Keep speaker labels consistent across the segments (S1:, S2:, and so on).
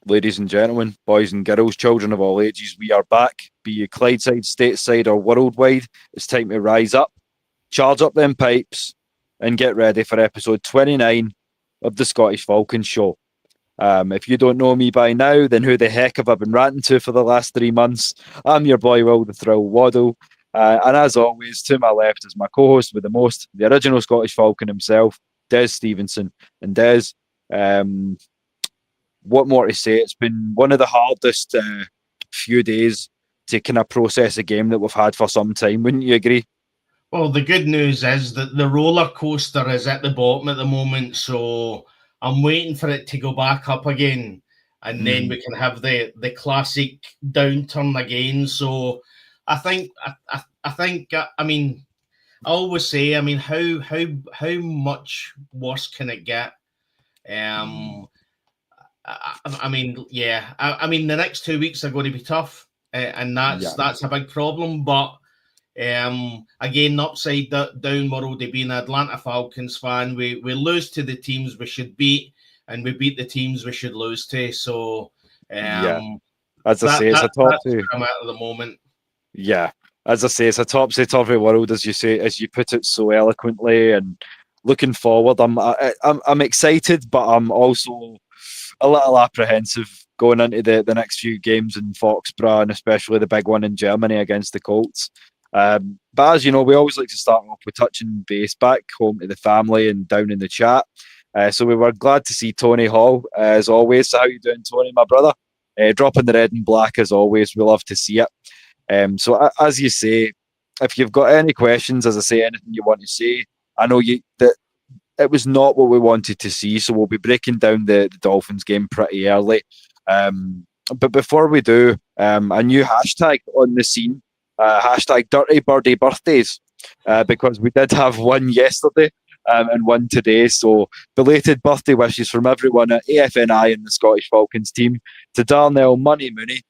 S1: Ladies and gentlemen, boys and girls, children of all ages, we are back. Be you Clydeside, stateside, or worldwide, it's time to rise up, charge up them pipes, and get ready for episode 29 of the Scottish Falcons show. If you don't know me by now, then who the heck have I been ranting to for the last 3 months? I'm your boy, Will the Thrill Waddle. And as always, to my left is my co-host with the most, the original Scottish Falcon himself, Des Stevenson. And Des, what more to say? It's been one of the hardest few days to kind of process a game that we've had for some time. Wouldn't you agree?
S2: Well, the good news is that the roller coaster is at the bottom at the moment, so I'm waiting for it to go back up again, and then we can have the classic downturn again. So I think I mean, I always say, I mean, how much worse can it get? I mean, yeah. I mean, the next 2 weeks are going to be tough, and that's a big problem. But again, upside down world of being an Atlanta Falcons fan, we lose to the teams we should beat, and we beat the teams we should lose to. So,
S1: as I say, it's a topsy.
S2: I'm at the moment.
S1: Yeah, as I say, it's a topsy-turvy world, as you say, as you put it so eloquently. And looking forward, I'm excited, but I'm also a little apprehensive going into the next few games in Foxborough, and especially the big one in Germany against the Colts. But as you know, we always like to start off with touching base back home to the family and down in the chat. So we were glad to see Tony Hall, as always. So how you doing, Tony, my brother? Dropping the red and black, as always. We love to see it. So as you say, if you've got any questions, as I say, anything you want to say, I know that it was not what we wanted to see, so we'll be breaking down the Dolphins game pretty early. But before we do, a new hashtag on the scene, hashtag Dirty Birdie Birthdays, because we did have one yesterday and one today. So belated birthday wishes from everyone at AFNI and the Scottish Falcons team to Darnell Money Mooney.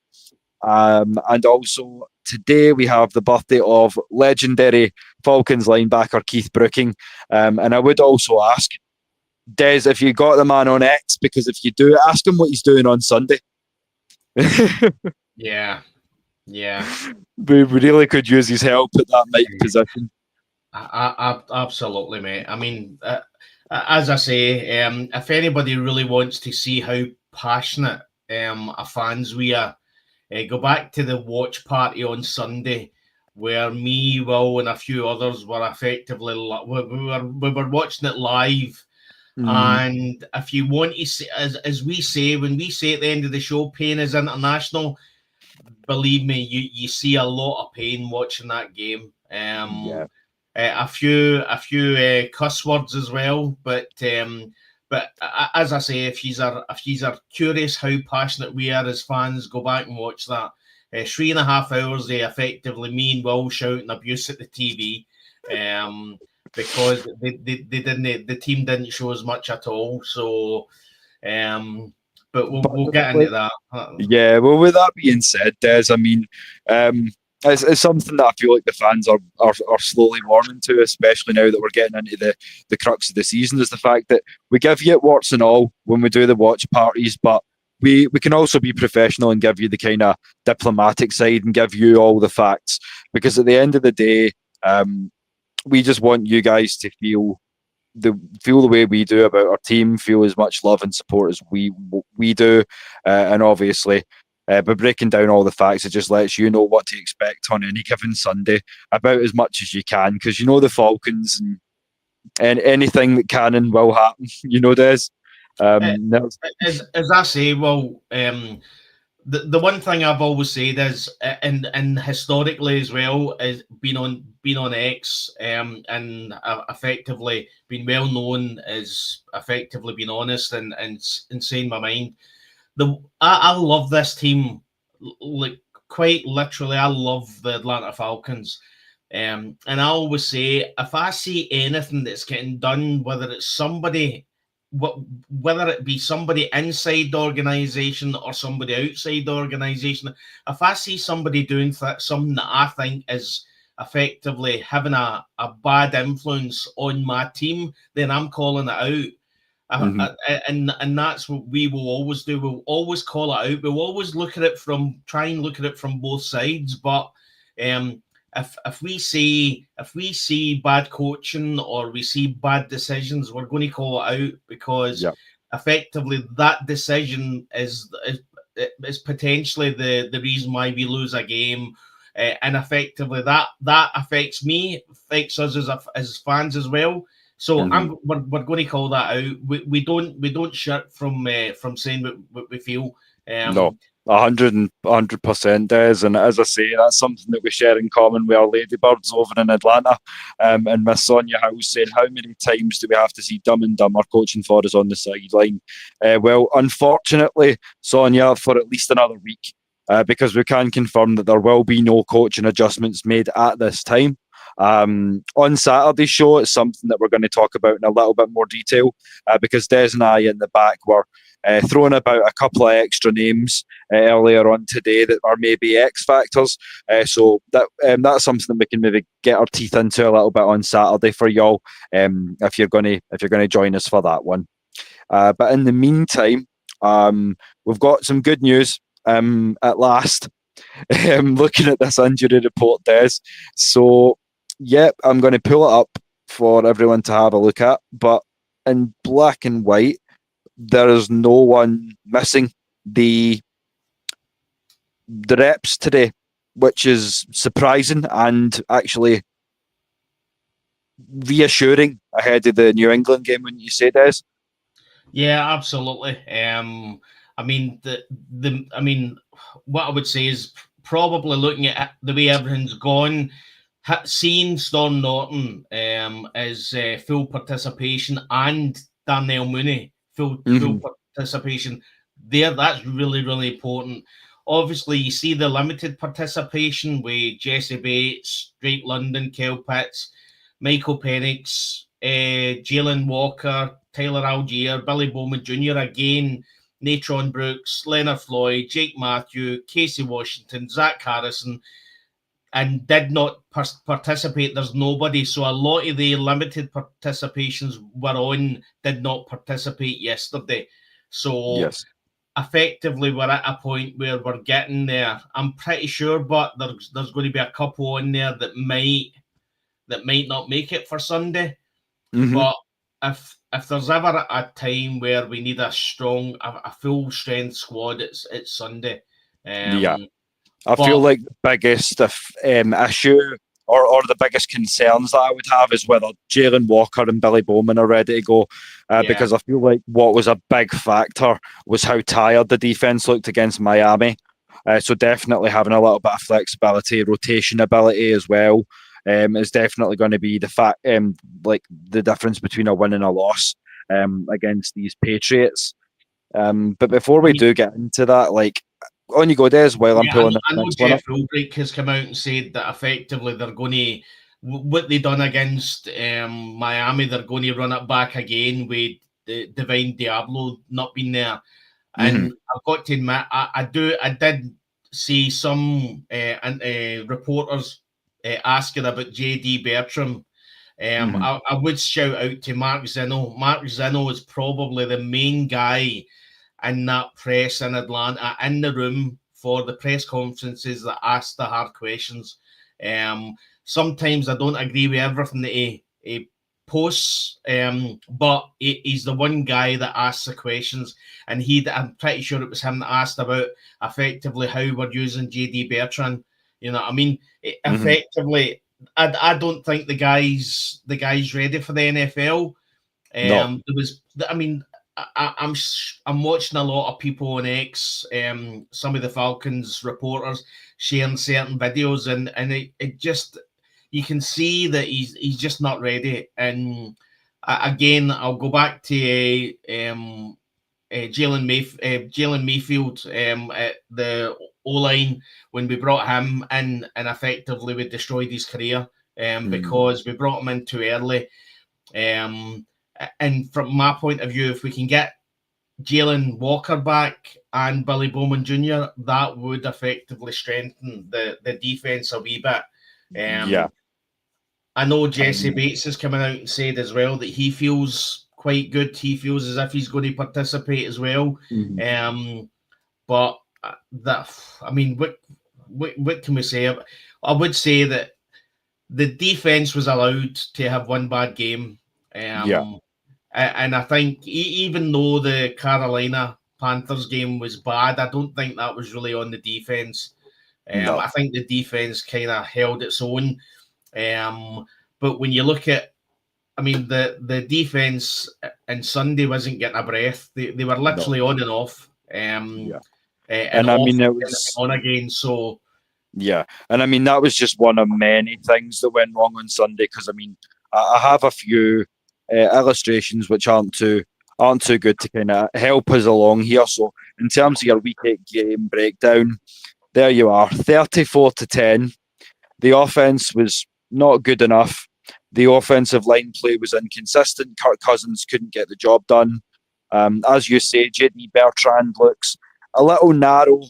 S1: And also today we have the birthday of legendary Falcons linebacker Keith Brooking. And I would also ask, Des, if you got the man on X, because if you do, ask him what he's doing on Sunday.
S2: Yeah.
S1: We really could use his help at that mic position.
S2: Absolutely, mate. I mean, as I say, if anybody really wants to see how passionate fans we are, go back to the watch party on Sunday, where me, Will, and a few others were effectively we were watching it live. And if you want to see, as we say, when we say at the end of the show, pain is international. Believe me, you see a lot of pain watching that game. A few cuss words as well, but as I say, if you are curious how passionate we are as fans, go back and watch that. 3.5 hours, they effectively, me and Will shouting abuse at the TV, because the team didn't show as much at all. So, but we'll get into that.
S1: Yeah, well, with that being said, Des, I mean, it's something that I feel like the fans are slowly warming to, especially now that we're getting into the crux of the season, is the fact that we give you warts and all when we do the watch parties, but we can also be professional and give you the kind of diplomatic side and give you all the facts, because at the end of the day, we just want you guys to feel the way we do about our team, feel as much love and support as we do, and obviously by breaking down all the facts, it just lets you know what to expect on any given Sunday about as much as you can, because you know the Falcons and anything that can and will happen, you know, Des.
S2: As I say, well, the one thing I've always said is, and historically as well, is being on X, and effectively being well known as effectively being honest and saying my mind. I love this team, like quite literally. I love the Atlanta Falcons, and I always say, if I see anything that's getting done, whether it's somebody, whether it be somebody inside the organization or somebody outside the organization, if I see somebody doing something that I think is effectively having a bad influence on my team, then I'm calling it out. And that's what we will always do. We'll always call it out. We'll always try and look at it from both sides. But if we see bad coaching or we see bad decisions, we're going to call it out, because effectively that decision is potentially the reason why we lose a game. And effectively that affects me, affects us as fans as well. So we're going to call that out. We don't shirk from saying what we feel.
S1: No, 100% Des, and as I say, that's something that we share in common with our Ladybirds over in Atlanta. And Miss Sonia House said, how many times do we have to see Dumb and Dumber coaching for us on the sideline? Well, unfortunately, Sonia, for at least another week, because we can confirm that there will be no coaching adjustments made at this time. On Saturday's show, it's something that we're going to talk about in a little bit more detail, because Des and I in the back were throwing about a couple of extra names earlier on today that are maybe X factors. So that's something that we can maybe get our teeth into a little bit on Saturday for y'all, if you're going to join us for that one. But in the meantime, we've got some good news at last. Looking at this injury report, Des. So, I'm going to pull it up for everyone to have a look at. But in black and white, there is no one missing the reps today, which is surprising and actually reassuring ahead of the New England game, wouldn't you say, Des?
S2: Yeah, absolutely. I mean, what I would say is probably looking at the way everything's gone, seeing Storm Norton as full participation and Darnell Mooney full participation there, that's really, really important. Obviously, you see the limited participation with Jesse Bates, Drake London, Kel Pitts, Michael Penix, Jalen Walker, Tyler Algier, Billy Bowman Jr. again, Natron Brooks, Leonard Floyd, Jake Matthew, Casey Washington, Zach Harrison, and did not participate. There's nobody. So a lot of the limited participations did not participate yesterday. So effectively, we're at a point where we're getting there. I'm pretty sure, but there's going to be a couple on there that might not make it for Sunday. But if there's ever a time where we need a full strength squad, it's Sunday.
S1: I feel like the biggest issue or the biggest concerns that I would have is whether Jalen Walker and Billy Bowman are ready to go, because I feel like what was a big factor was how tired the defense looked against Miami. So definitely having a little bit of flexibility, rotation ability as well, is definitely going to be the fact, like the difference between a win and a loss against these Patriots. But before we do get into that, like, on you go, Des, while I'm pulling
S2: I know Jeff Ulbrich has come out and said that effectively they're going to, what they done against Miami, they're going to run it back again with the Divine Diablo not being there. And I've got to admit, I did see some reporters asking about JD Bertram. I would shout out to Mark Zeno. Mark Zeno is probably the main guy in that press in Atlanta, in the room for the press conferences that ask the hard questions. Sometimes I don't agree with everything that he posts, but he's the one guy that asks the questions, and I'm pretty sure it was him that asked about effectively how we're using JD Bertrand. You know what I mean? Effectively, I don't think the guy's ready for the NFL.
S1: No.
S2: I'm watching a lot of people on X, some of the Falcons reporters sharing certain videos, and it just, you can see that he's just not ready. And again, I'll go back to Jalen Mayfield at the O-line when we brought him in, and effectively we destroyed his career because we brought him in too early. And from my point of view, if we can get Jalen Walker back and Billy Bowman Jr., that would effectively strengthen the defense a wee bit. I know Jesse Bates is coming out and said as well that he feels quite good. He feels as if he's going to participate as well. But what can we say? I would say that the defense was allowed to have one bad game. And I think even though the Carolina Panthers game was bad, I don't think that was really on the defense.
S1: No.
S2: I think the defense kind of held its own. But when you look at, the defense in Sunday wasn't getting a breath. They were literally on and off. And off
S1: it
S2: and
S1: was
S2: on again. So
S1: and that was just one of many things that went wrong on Sunday. Because I have a few illustrations which aren't too good to kind of help us along here. So in terms of your week 8 game breakdown, there you are, 34-10. The offense was not good enough. The offensive line play was inconsistent. Kirk Cousins couldn't get the job done. As you say, JD Bertrand looks a little narrow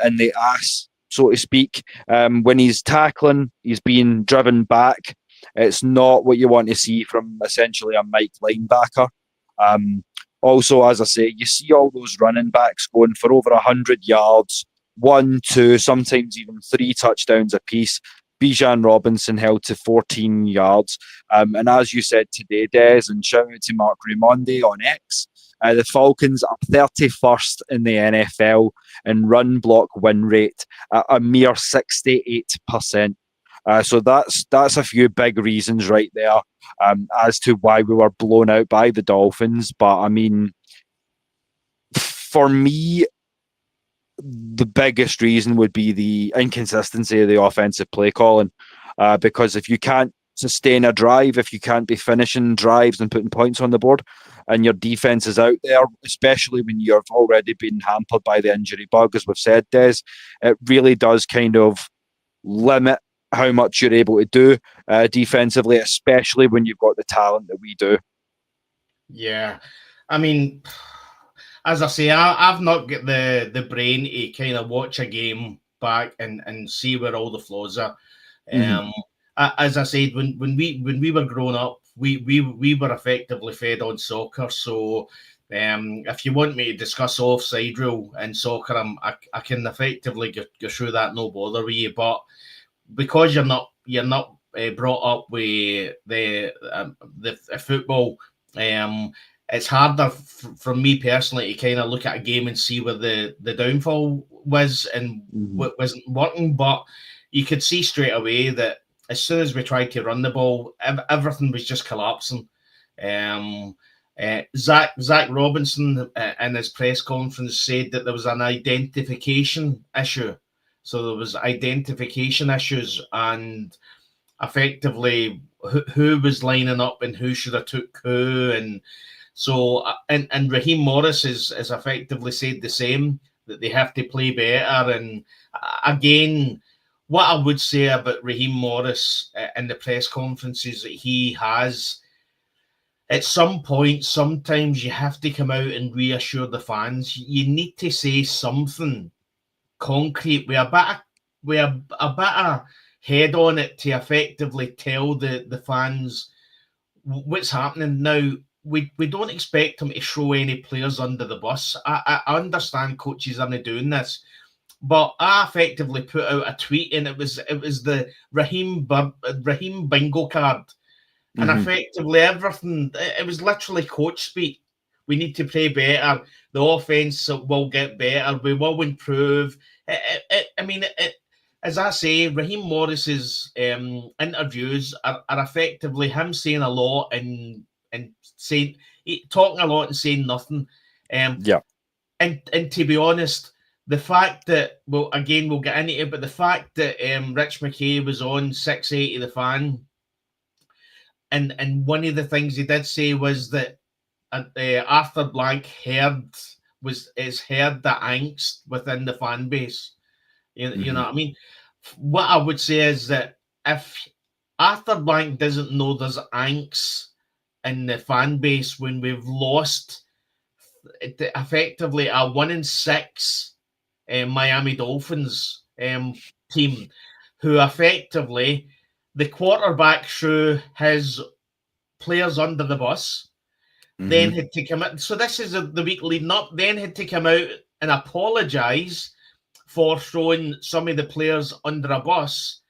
S1: in the ass, so to speak. When he's tackling, he's being driven back. It's not what you want to see from essentially a Mike linebacker. Also, as I say, you see all those running backs going for over 100 yards, 1, 2, sometimes even 3 touchdowns apiece. Bijan Robinson held to 14 yards. And as you said today, Des, and shout out to Mark Raimondi on X, the Falcons are 31st in the NFL in run block win rate at a mere 68%. So that's a few big reasons right there as to why we were blown out by the Dolphins. But for me, the biggest reason would be the inconsistency of the offensive play calling. Because if you can't sustain a drive, if you can't be finishing drives and putting points on the board, and your defense is out there, especially when you've already been hampered by the injury bug, as we've said, Des, it really does kind of limit how much you're able to do defensively, especially when you've got the talent that we do.
S2: Yeah. As I say, I've not got the brain to kind of watch a game back and see where all the flaws are. As I said, when we were growing up, we were effectively fed on soccer. So if you want me to discuss offside rule in soccer, I can effectively go through that, no bother with you. But because you're not brought up with the football, it's harder for me personally to kind of look at a game and see where the downfall was and what wasn't working. But you could see straight away that as soon as we tried to run the ball, everything was just collapsing. Zach Robinson in his press conference said that there was an identification issue. So there was identification issues, and effectively who was lining up and who should have took who. And so, and Raheem Morris is effectively said the same, that they have to play better. And again, what I would say about Raheem Morris in the press conferences that he has, at some point, sometimes you have to come out and reassure the fans. You need to say something concrete with a bit of head on it to effectively tell the fans what's happening. Now, we don't expect him to throw any players under the bus. I understand coaches aren't doing this, but I effectively put out a tweet, and it was the Raheem bingo card, and effectively everything. It was literally coach speak. We need to play better. The offense will get better. We will improve. As I say, Raheem Morris's interviews are effectively him saying a lot and saying, talking a lot and saying nothing. And to be honest, the fact that, well, again, we'll get into it, but the fact that Rich McKay was on 680 The Fan, and one of the things he did say was that Arthur Blank heard the angst within the fan base. You know what I mean? What I would say is that if Arthur Blank doesn't know there's angst in the fan base when we've lost effectively a 1-6 Miami Dolphins team, who effectively the quarterback threw his players under the bus. then had to come out. So this is the week leading up. Then had to come out and apologise for throwing some of the players under a bus.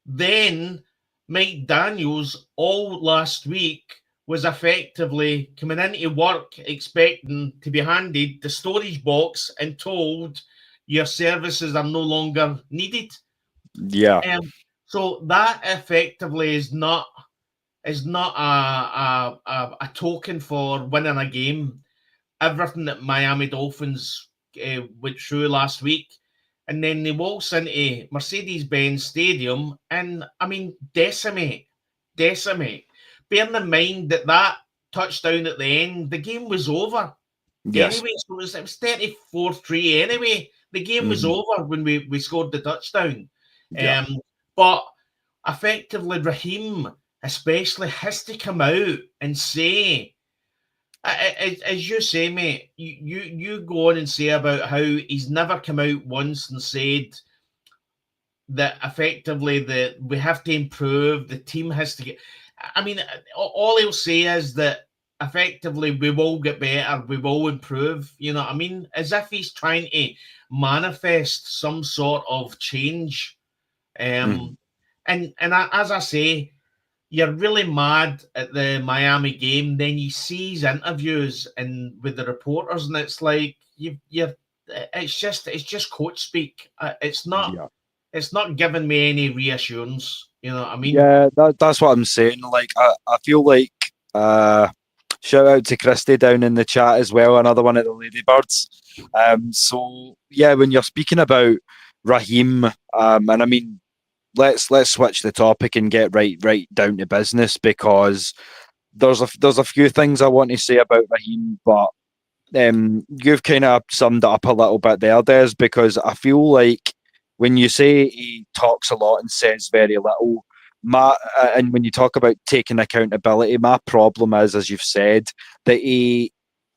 S2: Then Mike Daniels all last week was effectively coming into work expecting to be handed the storage box and told your services are no longer needed.
S1: Yeah.
S2: So that effectively is not a token for winning a game. Everything that Miami Dolphins went through last week, and then they waltz into Mercedes-Benz Stadium and, I mean, decimate. Bearing in mind that touchdown at the end, the game was over.
S1: Yes.
S2: Anyway, so it was 34-3 anyway. The game was over when we scored the touchdown.
S1: Yeah.
S2: But effectively, Raheem especially has to come out and say, as you say, mate, you go on and say about how he's never come out once and said that effectively that we have to improve, the team has to get. I mean, all he'll say is that effectively we will get better, we will improve. You know what I mean? As if he's trying to manifest some sort of change. And as I say, you're really mad at the Miami game. Then you see his interviews and with the reporters, and it's like it's just coach speak. It's not giving me any reassurance. You know what I mean?
S1: Yeah, that's what I'm saying. Like, I feel like shout out to Christy down in the chat as well, another one of the Ladybirds. So yeah, when you're speaking about Raheem, and I mean, let's switch the topic and get right down to business, because there's a few things I want to say about Raheem, but you've kind of summed it up a little bit there, Des, because I feel like when you say he talks a lot and says very little, and when you talk about taking accountability, my problem is, as you've said, that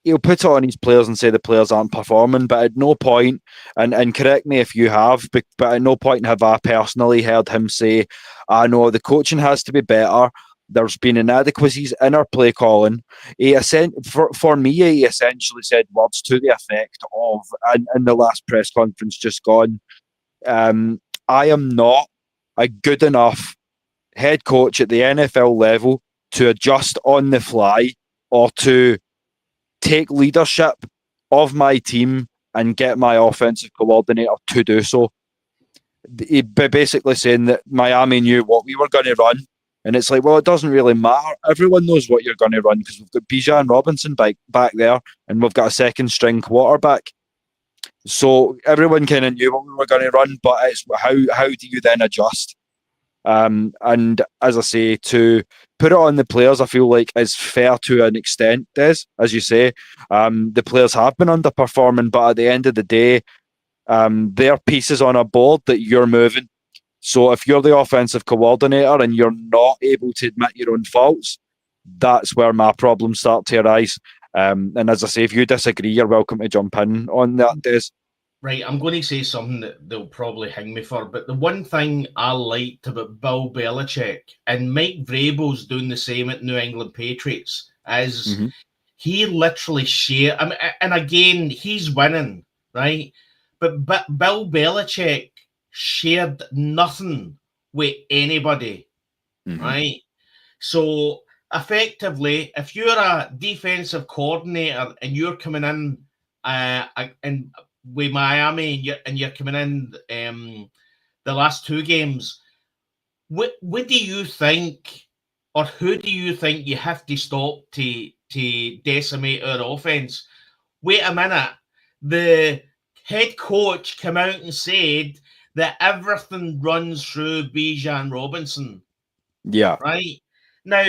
S1: he'll put it on his players and say the players aren't performing, but at no point, and correct me if you have, but at no point have I personally heard him say, I know the coaching has to be better, there's been inadequacies in our play calling. For me, he essentially said words to the effect of, in the last press conference just gone, I am not a good enough head coach at the NFL level to adjust on the fly or to take leadership of my team and get my offensive coordinator to do so. He basically saying that Miami knew what we were going to run, and it's like, well, it doesn't really matter. Everyone knows what you're going to run because we've got Bijan Robinson back there, and we've got a second string quarterback. So everyone kind of knew what we were going to run, but it's how do you then adjust? And as I say, to put it on the players, I feel like is fair to an extent, Des, as you say. The players have been underperforming, but at the end of the day, they're pieces on a board that you're moving. So if you're the offensive coordinator and you're not able to admit your own faults, that's where my problems start to arise. And as I say, if you disagree, you're welcome to jump in on that, Des.
S2: Right, I'm going to say something that they'll probably hang me for, but the one thing I liked about Bill Belichick, and Mike Vrabel's doing the same at New England Patriots, is he literally shared, I mean, and again, he's winning, right? But Bill Belichick shared nothing with anybody, right? So effectively, if you're a defensive coordinator and you're coming in and with Miami and you're coming in the last two games, what do you think, or who do you think you have to stop to decimate our offense? Wait a minute. The head coach came out and said that everything runs through Bijan Robinson.
S1: Yeah.
S2: Right? Now,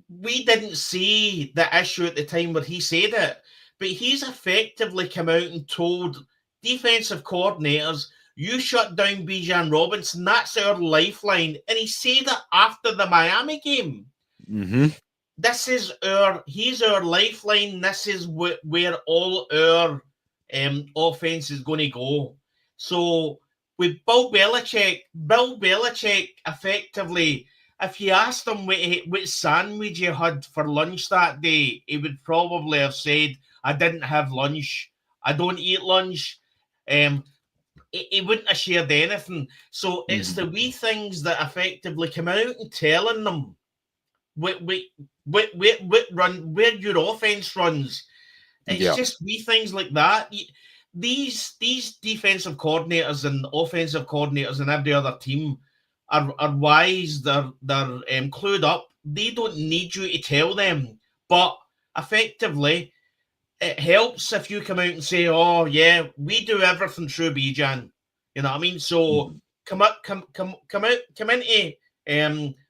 S2: we didn't see the issue at the time where he said it, but he's effectively come out and told defensive coordinators, you shut down Bijan Robinson, that's our lifeline. And he said that after the Miami game. He's our lifeline. This is where all our offense is going to go. So with Bill Belichick effectively if you asked him what sandwich you had for lunch that day, he would probably have said, "I didn't have lunch. I don't eat lunch." He wouldn't have shared anything. So it's the wee things that effectively come out and telling them what run where your offense runs. It's just wee things like that. These defensive coordinators and offensive coordinators and every other team are wise. They're clued up. They don't need you to tell them. But effectively, it helps if you come out and say, "Oh yeah, we do everything through Bijan." You know what I mean? So come into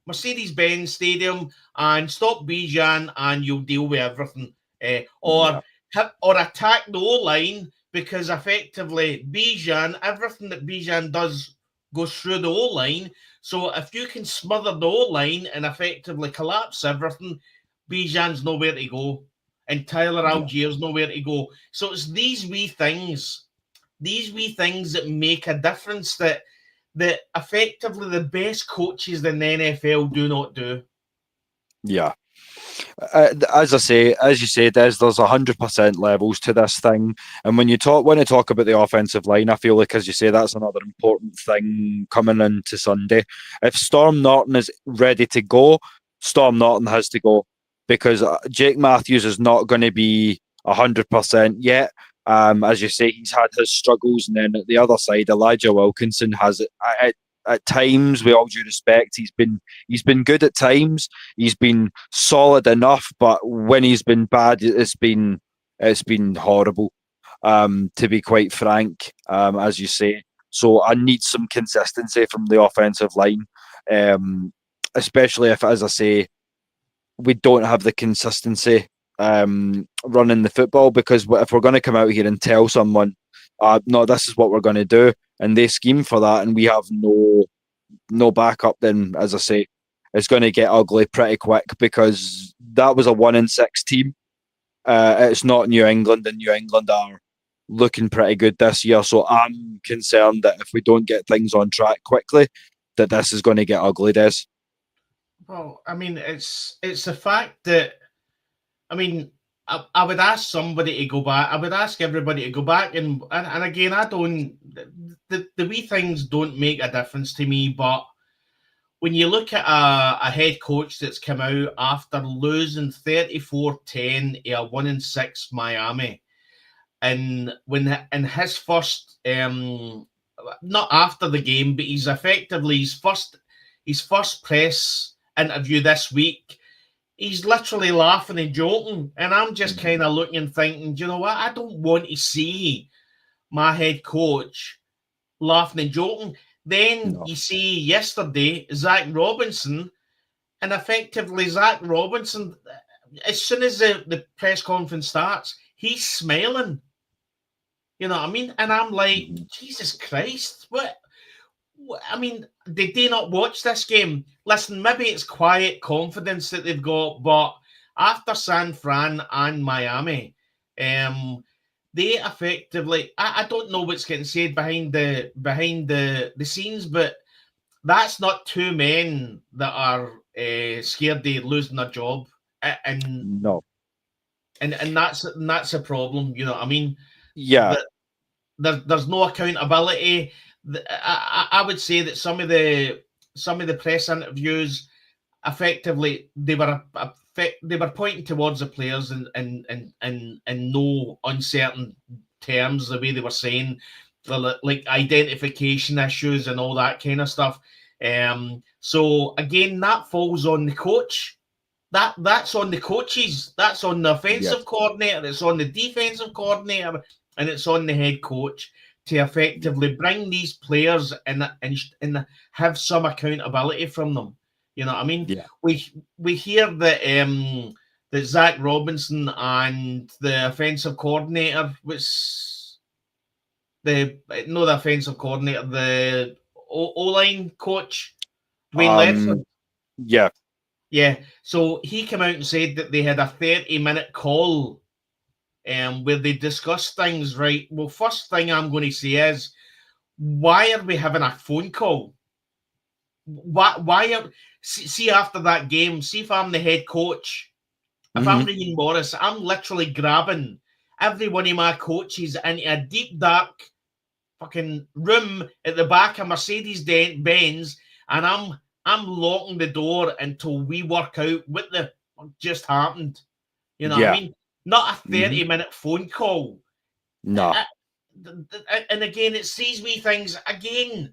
S2: Mercedes-Benz Stadium and stop Bijan, and you'll deal with everything. Or attack the O-line, because effectively everything that Bijan does goes through the O-line. So if you can smother the O-line and effectively collapse everything, Bijan's nowhere to go. And Tyler Allgeier's nowhere to go. So it's these wee things that make a difference that effectively the best coaches in the NFL do not do.
S1: Yeah. As I say, as you say, there's 100% levels to this thing. And when you talk about the offensive line, I feel like, as you say, that's another important thing coming into Sunday. If Storm Norton is ready to go, Storm Norton has to go, because Jake Matthews is not going to be 100% yet. As you say, he's had his struggles, and then at the other side, Elijah Wilkinson has it. At times, with all due respect, he's been good at times. He's been solid enough, but when he's been bad, it's been horrible. To be quite frank, as you say. So I need some consistency from the offensive line, especially if, as I say, we don't have the consistency running the football, because if we're going to come out here and tell someone, no, this is what we're going to do, and they scheme for that, and we have no backup, then, as I say, it's going to get ugly pretty quick, because that was a 1-6 team. It's not New England, and New England are looking pretty good this year. So I'm concerned that if we don't get things on track quickly, that this is going to get ugly, Des.
S2: Well, I mean, it's the fact that, I mean, I would ask somebody to go back. I would ask everybody to go back, and again, I don't. The wee things don't make a difference to me. But when you look at a head coach that's come out after losing 34-10 to a 1-6 Miami, and in his first, not after the game, but he's effectively his first press interview this week, he's literally laughing and joking. And I'm just kind of looking and thinking, do you know what? I don't want to see my head coach laughing and joking. Then you see yesterday, Zach Robinson, and effectively Zach Robinson, as soon as the press conference starts, he's smiling. You know what I mean? And I'm like, Jesus Christ, what? I mean, did they not watch this game? Listen, maybe it's quiet confidence that they've got, but after San Fran and Miami, they effectively, I don't know what's getting said behind the scenes, but that's not two men that are scared of losing their job, and
S1: No.
S2: and that's a problem. You know what I mean?
S1: Yeah.
S2: There's no accountability. I would say that some of the press interviews, effectively, they were pointing towards the players and no uncertain terms, the way they were saying, like identification issues and all that kind of stuff. So again, that falls on the coach. That's on the coaches. That's on the offensive coordinator. It's on the defensive coordinator, and it's on the head coach to effectively bring these players and have some accountability from them. You know what I mean?
S1: Yeah.
S2: We hear that Zach Robinson and the offensive coordinator the offensive coordinator, the O-line coach, Wayne Ledford.
S1: Yeah.
S2: Yeah. So he came out and said that they had a 30-minute call where they discussed things, right? Well, first thing I'm going to say is, why are we having a phone call? see after that game, see if I'm the head coach, if I'm Ian Morris, I'm literally grabbing every one of my coaches into a deep, dark fucking room at the back of Mercedes-Benz, and I'm locking the door until we work out what the fuck just happened. You know what I mean? Not a 30-minute phone call.
S1: No.
S2: And again, it sees me things again.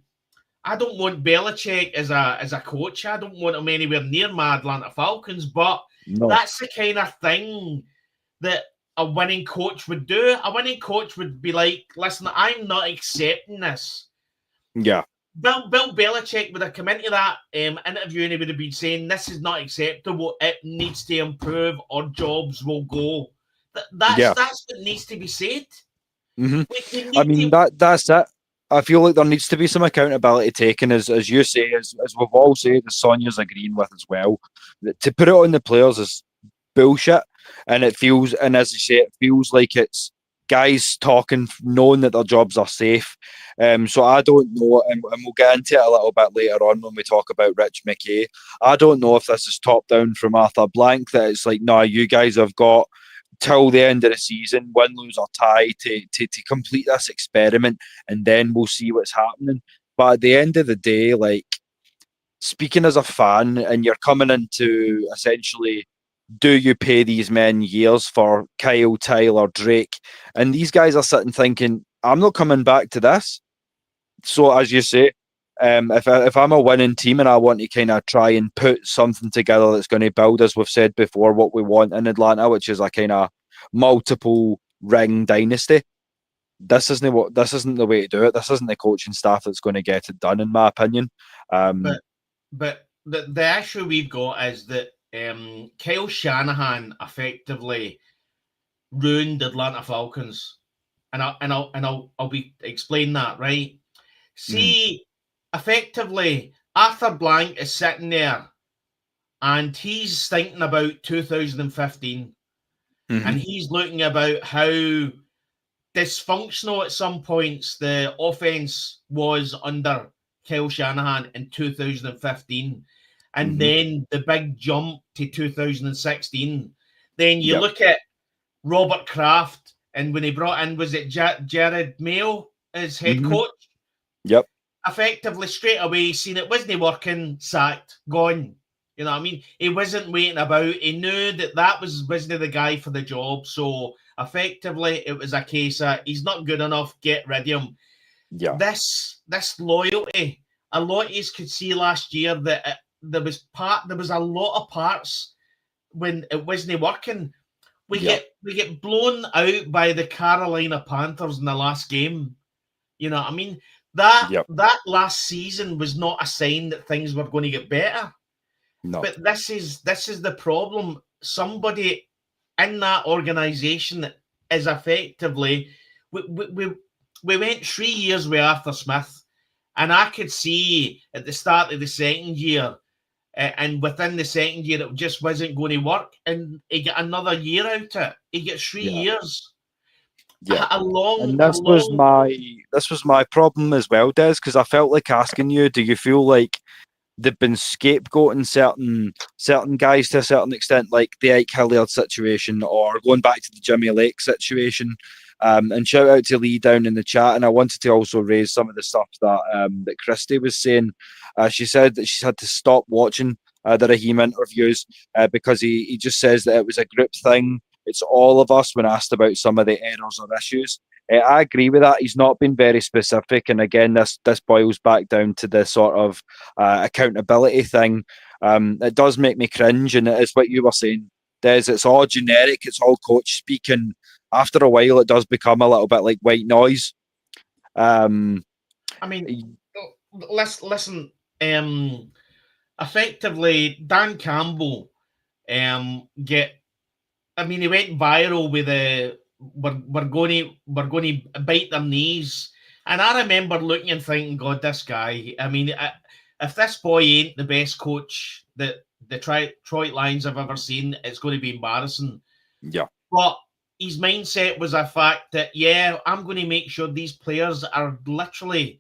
S2: I don't want Belichick as a coach. I don't want him anywhere near my Atlanta Falcons, but that's the kind of thing that a winning coach would do. A winning coach would be like, listen, I'm not accepting this.
S1: Yeah.
S2: Bill Belichick would have come into that interview and he would have been saying, this is not acceptable. It needs to improve or jobs will go. That's what needs to be said.
S1: I mean, that's it. I feel like there needs to be some accountability taken, as you say, as we've all said, as Sonia's agreeing with as well. To put it on the players is bullshit, and it feels, and as you say, it feels like it's guys talking, knowing that their jobs are safe. So I don't know, and we'll get into it a little bit later on when we talk about Rich McKay. I don't know if this is top down from Arthur Blank, that it's like, no, you guys have got till the end of the season, win, lose or tie, to complete this experiment, and then we'll see what's happening. But at the end of the day, like, speaking as a fan, and you're coming into essentially, do you pay these men years for Kyle, Tyler, Drake? And these guys are sitting thinking, I'm not coming back to this. So as you say, if I'm a winning team and I want to kind of try and put something together that's going to build, as we've said before, what we want in Atlanta, which is a kind of multiple ring dynasty, this isn't the way to do it. This isn't the coaching staff that's going to get it done, in my opinion.
S2: But the issue we've got is that Kyle Shanahan effectively ruined Atlanta Falcons, and I'll be explain that, right. See, effectively, Arthur Blank is sitting there, and he's thinking about 2015, and he's looking about how dysfunctional at some points the offense was under Kyle Shanahan in 2015. And then the big jump to 2016. Then you look at Robert Kraft, and when he brought in, was it Jared Mayo as head coach?
S1: Yep.
S2: Effectively, straight away, seen it wasn't working, sacked, gone. You know what I mean? He wasn't waiting about. He knew that wasn't the guy for the job. So effectively, it was a case of he's not good enough, get rid of him.
S1: Yeah.
S2: This loyalty, a lot of you could see last year that there was a lot of parts when it wasn't working. We get blown out by the Carolina Panthers in the last game. You know what I mean? That last season was not a sign that things were going to get better. No. But this is the problem. Somebody in that organization is effectively we went 3 years with Arthur Smith, and I could see at the start of the second year, and within the second year, it just wasn't going to work. And he got another year out of it. He gets 3 years.
S1: Yeah, this was my problem as well, Des, because I felt like asking you, do you feel like they've been scapegoating certain guys to a certain extent, like the Ike Hilliard situation, or going back to the Jimmy Lake situation? And shout out to Lee down in the chat. And I wanted to also raise some of the stuff that Christy was saying. She said that she's had to stop watching the Raheem interviews because he just says that it was a group thing. It's all of us when asked about some of the errors or issues. I agree with that. He's not been very specific. And again, this boils back down to the sort of accountability thing. It does make me cringe. And it is what you were saying, Des. It's all generic. It's all coach speak. And after a while, it does become a little bit like white noise.
S2: I mean, listen. Effectively, Dan Campbell he went viral with we're going to bite their knees, and I remember looking and thinking, God, this guy. I mean, if this boy ain't the best coach that the Detroit Lions have ever seen, it's going to be embarrassing.
S1: Yeah,
S2: but his mindset was a fact that I'm going to make sure these players are literally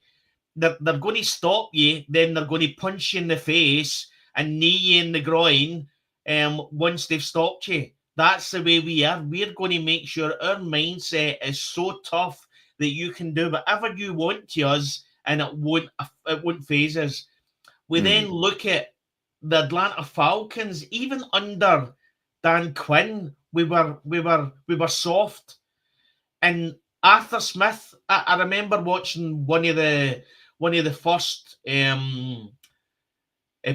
S2: they're going to stop you, then they're going to punch you in the face, and knee you in the groin once they've stopped you. That's the way we are. We're going to make sure our mindset is so tough that you can do whatever you want to us, and it won't phase us. We then look at the Atlanta Falcons. Even under Dan Quinn, we were soft. And Arthur Smith, I remember watching one of the first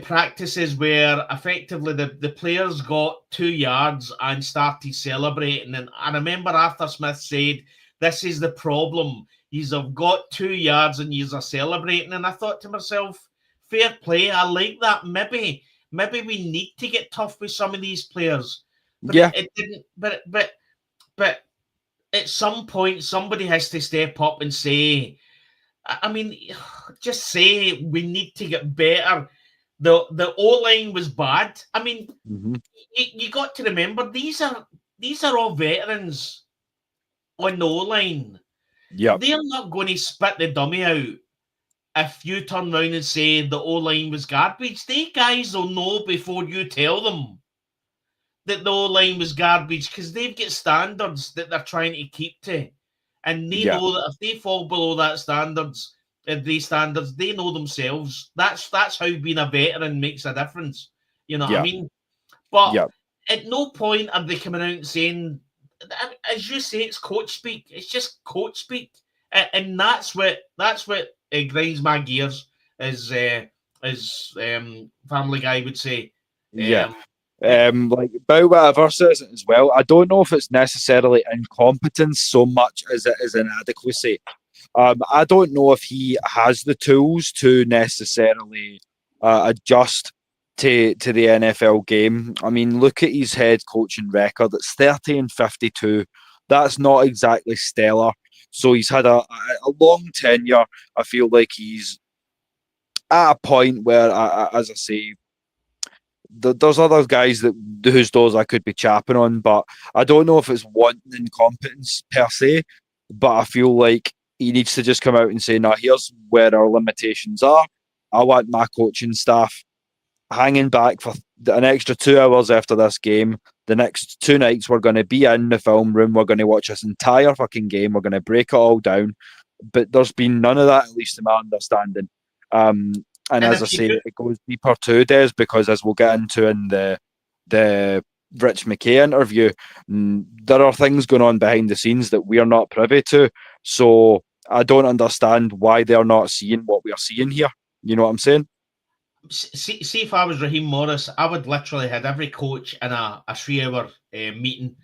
S2: practices where effectively the players got 2 yards and started celebrating. And I remember Arthur Smith said, "This is the problem. Yous have got 2 yards and yous are celebrating." And I thought to myself, fair play. I like that. Maybe we need to get tough with some of these players. But it didn't. But at some point, somebody has to step up and say, I mean, just say we need to get better. The O-line was bad. I mean, you got to remember these are all veterans on the O-line.
S1: Yeah,
S2: They're not going to spit the dummy out if you turn around and say the O-line was garbage. They guys will know before you tell them that the O-line was garbage, because they've got standards that they're trying to keep to. And they know that if they fall below these standards, they know themselves. That's how being a veteran makes a difference. You know what I mean? But at no point are they coming out and saying, as you say, it's coach speak. It's just coach speak. And that's what grinds my gears, as Family Guy would say.
S1: Like Bow Whatever says it as well. I don't know if it's necessarily incompetence so much as it is inadequacy. I don't know if he has the tools to necessarily adjust to the NFL game. I mean, look at his head coaching record. It's 30-52. That's not exactly stellar. So he's had a long tenure. I feel like he's at a point where, as I say, there's other guys whose doors I could be chapping on, but I don't know if it's wanting incompetence per se, but I feel like he needs to just come out and say, "No, here's where our limitations are. I want my coaching staff hanging back for an extra 2 hours after this game. The next 2 nights we're going to be in the film room. We're going to watch this entire fucking game. We're going to break it all down." But there's been none of that, at least in my understanding. And as I say, it goes deeper too, Des, because as we'll get into in the Rich McKay interview, there are things going on behind the scenes that we are not privy to. So I don't understand why they're not seeing what we are seeing here. You know what I'm saying?
S2: See, if I was Raheem Morris, I would literally had every coach in a 3-hour meeting.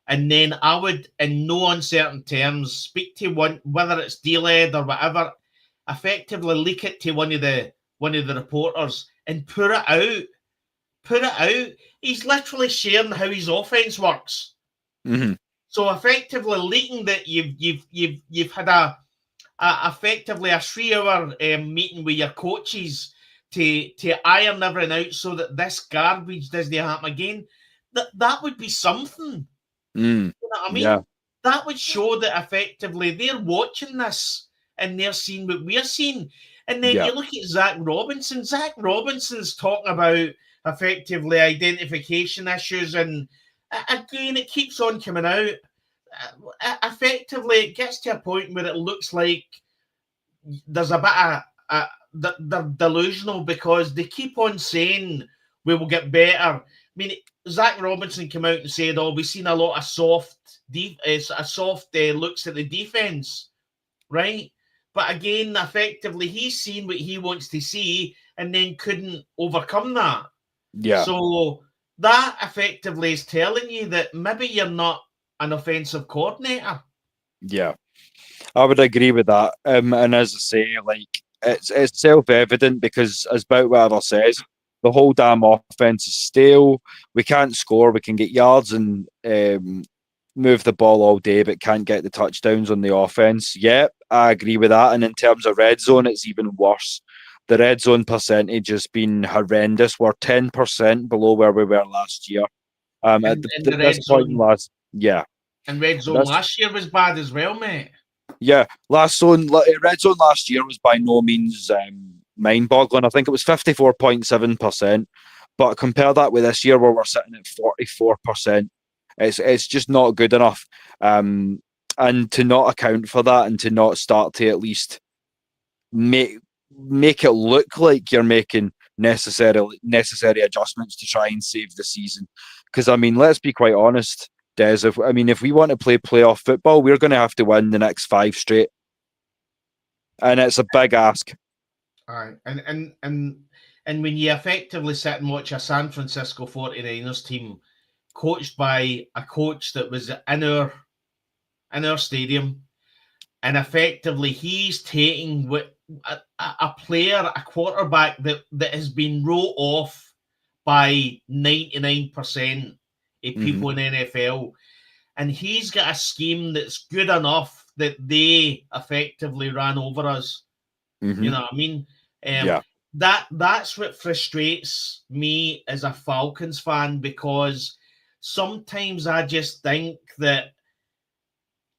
S2: And then I would, in no uncertain terms, speak to one, whether it's D-led or whatever, effectively leak it to one of the reporters and put it out. Put it out. He's literally sharing how his offense works. So effectively leaking that you've had effectively a 3-hour meeting with your coaches to iron everything out so that this garbage doesn't happen again. That would be something. You know what I mean?
S1: Yeah.
S2: That would show that effectively they're watching this and they're seeing what we're seeing. And then you look at Zach Robinson. Zach Robinson's talking about effectively identification issues, and again, it keeps on coming out. Effectively, it gets to a point where it looks like there's a bit of they're delusional, because they keep on saying we will get better. I mean, Zach Robinson came out and said, "Oh, we've seen a lot of soft looks at the defense," right? But again, effectively, he's seen what he wants to see and then couldn't overcome that.
S1: Yeah.
S2: So that effectively is telling you that maybe you're not an offensive coordinator.
S1: Yeah, I would agree with that. And as I say, like it's self-evident, because as Boutwather says, the whole damn offense is stale. We can't score. We can get yards and move the ball all day, but can't get the touchdowns on the offense. Yep, I agree with that. And in terms of red zone, it's even worse. The red zone percentage has been horrendous. We're 10% below where we were last year. At this point last, yeah.
S2: And red zone last year was bad as well, mate.
S1: Yeah, red zone last year was by no means mind-boggling. I think it was 54.7%, but compare that with this year where we're sitting at 44%. It's just not good enough. And to not account for that and to not start to at least make it look like you're making necessary adjustments to try and save the season. Because I mean, let's be quite honest, Des. If we want to play playoff football, we're going to have to win the next 5 straight, and it's a big ask.
S2: Aye, and when you effectively sit and watch a San Francisco 49ers team coached by a coach that was in our stadium, and effectively he's taking what a player, a quarterback that has been wrote off by 99% of people in NFL, and he's got a scheme that's good enough that they effectively ran over us. You know what I mean?
S1: Yeah.
S2: That's what frustrates me as a Falcons fan, because sometimes I just think that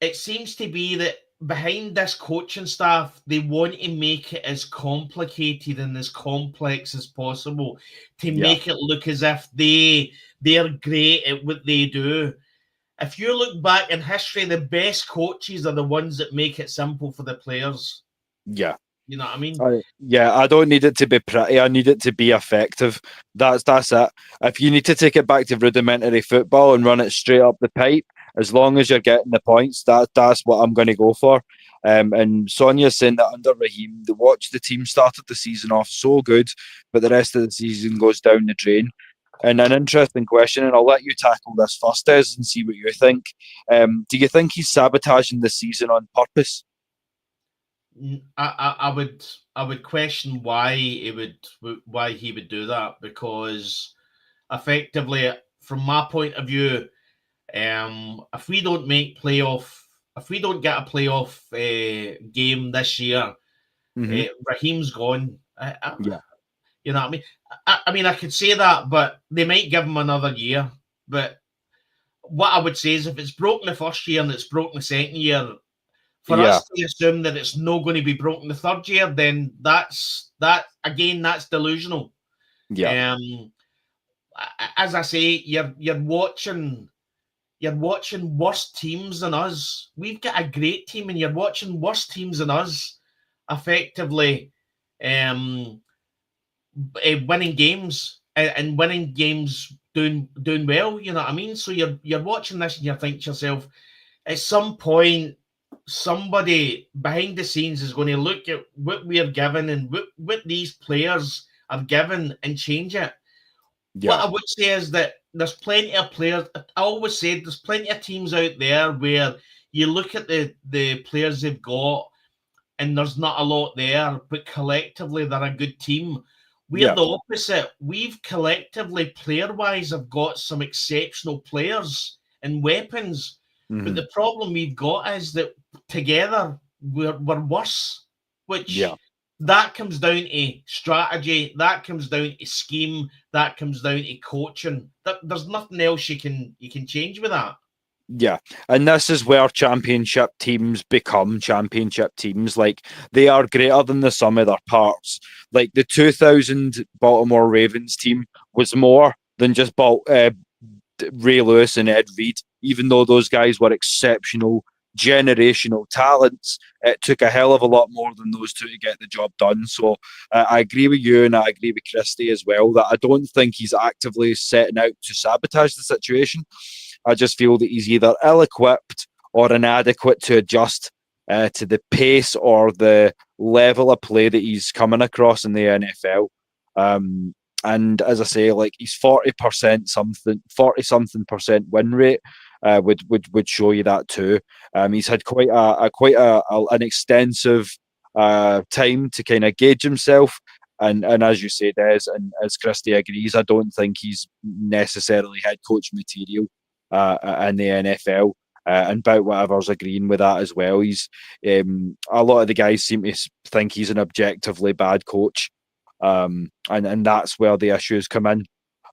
S2: it seems to be that behind this coaching staff, they want to make it as complicated and as complex as possible to make it look as if they're great at what they do. If you look back in history, the best coaches are the ones that make it simple for the players.
S1: Yeah.
S2: You know what I mean?
S1: I don't need it to be pretty. I need it to be effective. That's it. If you need to take it back to rudimentary football and run it straight up the pipe, as long as you're getting the points, that's what I'm going to go for. And Sonia's saying that under Raheem, the team started the season off so good, but the rest of the season goes down the drain. And an interesting question, and I'll let you tackle this first, Des, and see what you think. Do you think he's sabotaging the season on purpose?
S2: I would question why he would do that, because effectively, from my point of view, if we don't get a playoff game this year, Raheem's gone. You know what I mean? I mean, I could say that, but they might give him another year. But what I would say is, if it's broken the first year and it's broken the second year, for us to assume that it's not going to be broken the third year, then that's delusional.
S1: Yeah.
S2: As I say, you're watching worse teams than us. We've got a great team, and you're watching worse teams than us effectively winning games and winning games doing well. You know what I mean? So you're watching this and you think to yourself, at some point, somebody behind the scenes is going to look at what we are given and what these players are given and change it. What I would say is that there's plenty of players. I always said there's plenty of teams out there where you look at the players they've got and there's not a lot there, but collectively they're a good team. We're the opposite. We've collectively, player-wise, have got some exceptional players and weapons. But the problem we've got is that together we're worse, which that comes down to strategy, that comes down to scheme, that comes down to coaching. There's nothing else you can change with that.
S1: Yeah, and this is where championship teams become championship teams. Like, they are greater than the sum of their parts. Like, the 2000 Baltimore Ravens team was more than just Ray Lewis and Ed Reed. Even though those guys were exceptional, generational talents, it took a hell of a lot more than those two to get the job done. So I agree with you, and I agree with Christie as well, that I don't think he's actively setting out to sabotage the situation. I just feel that he's either ill-equipped or inadequate to adjust to the pace or the level of play that he's coming across in the NFL. And as I say, like, he's 40% something win rate would show you that too. He's had quite an extensive time to kind of gauge himself. And as you say, Des, and as Christie agrees, I don't think he's necessarily head coach material in the NFL. And Bout Whatever's agreeing with that as well. He's a lot of the guys seem to think he's an objectively bad coach. And that's where the issues come in.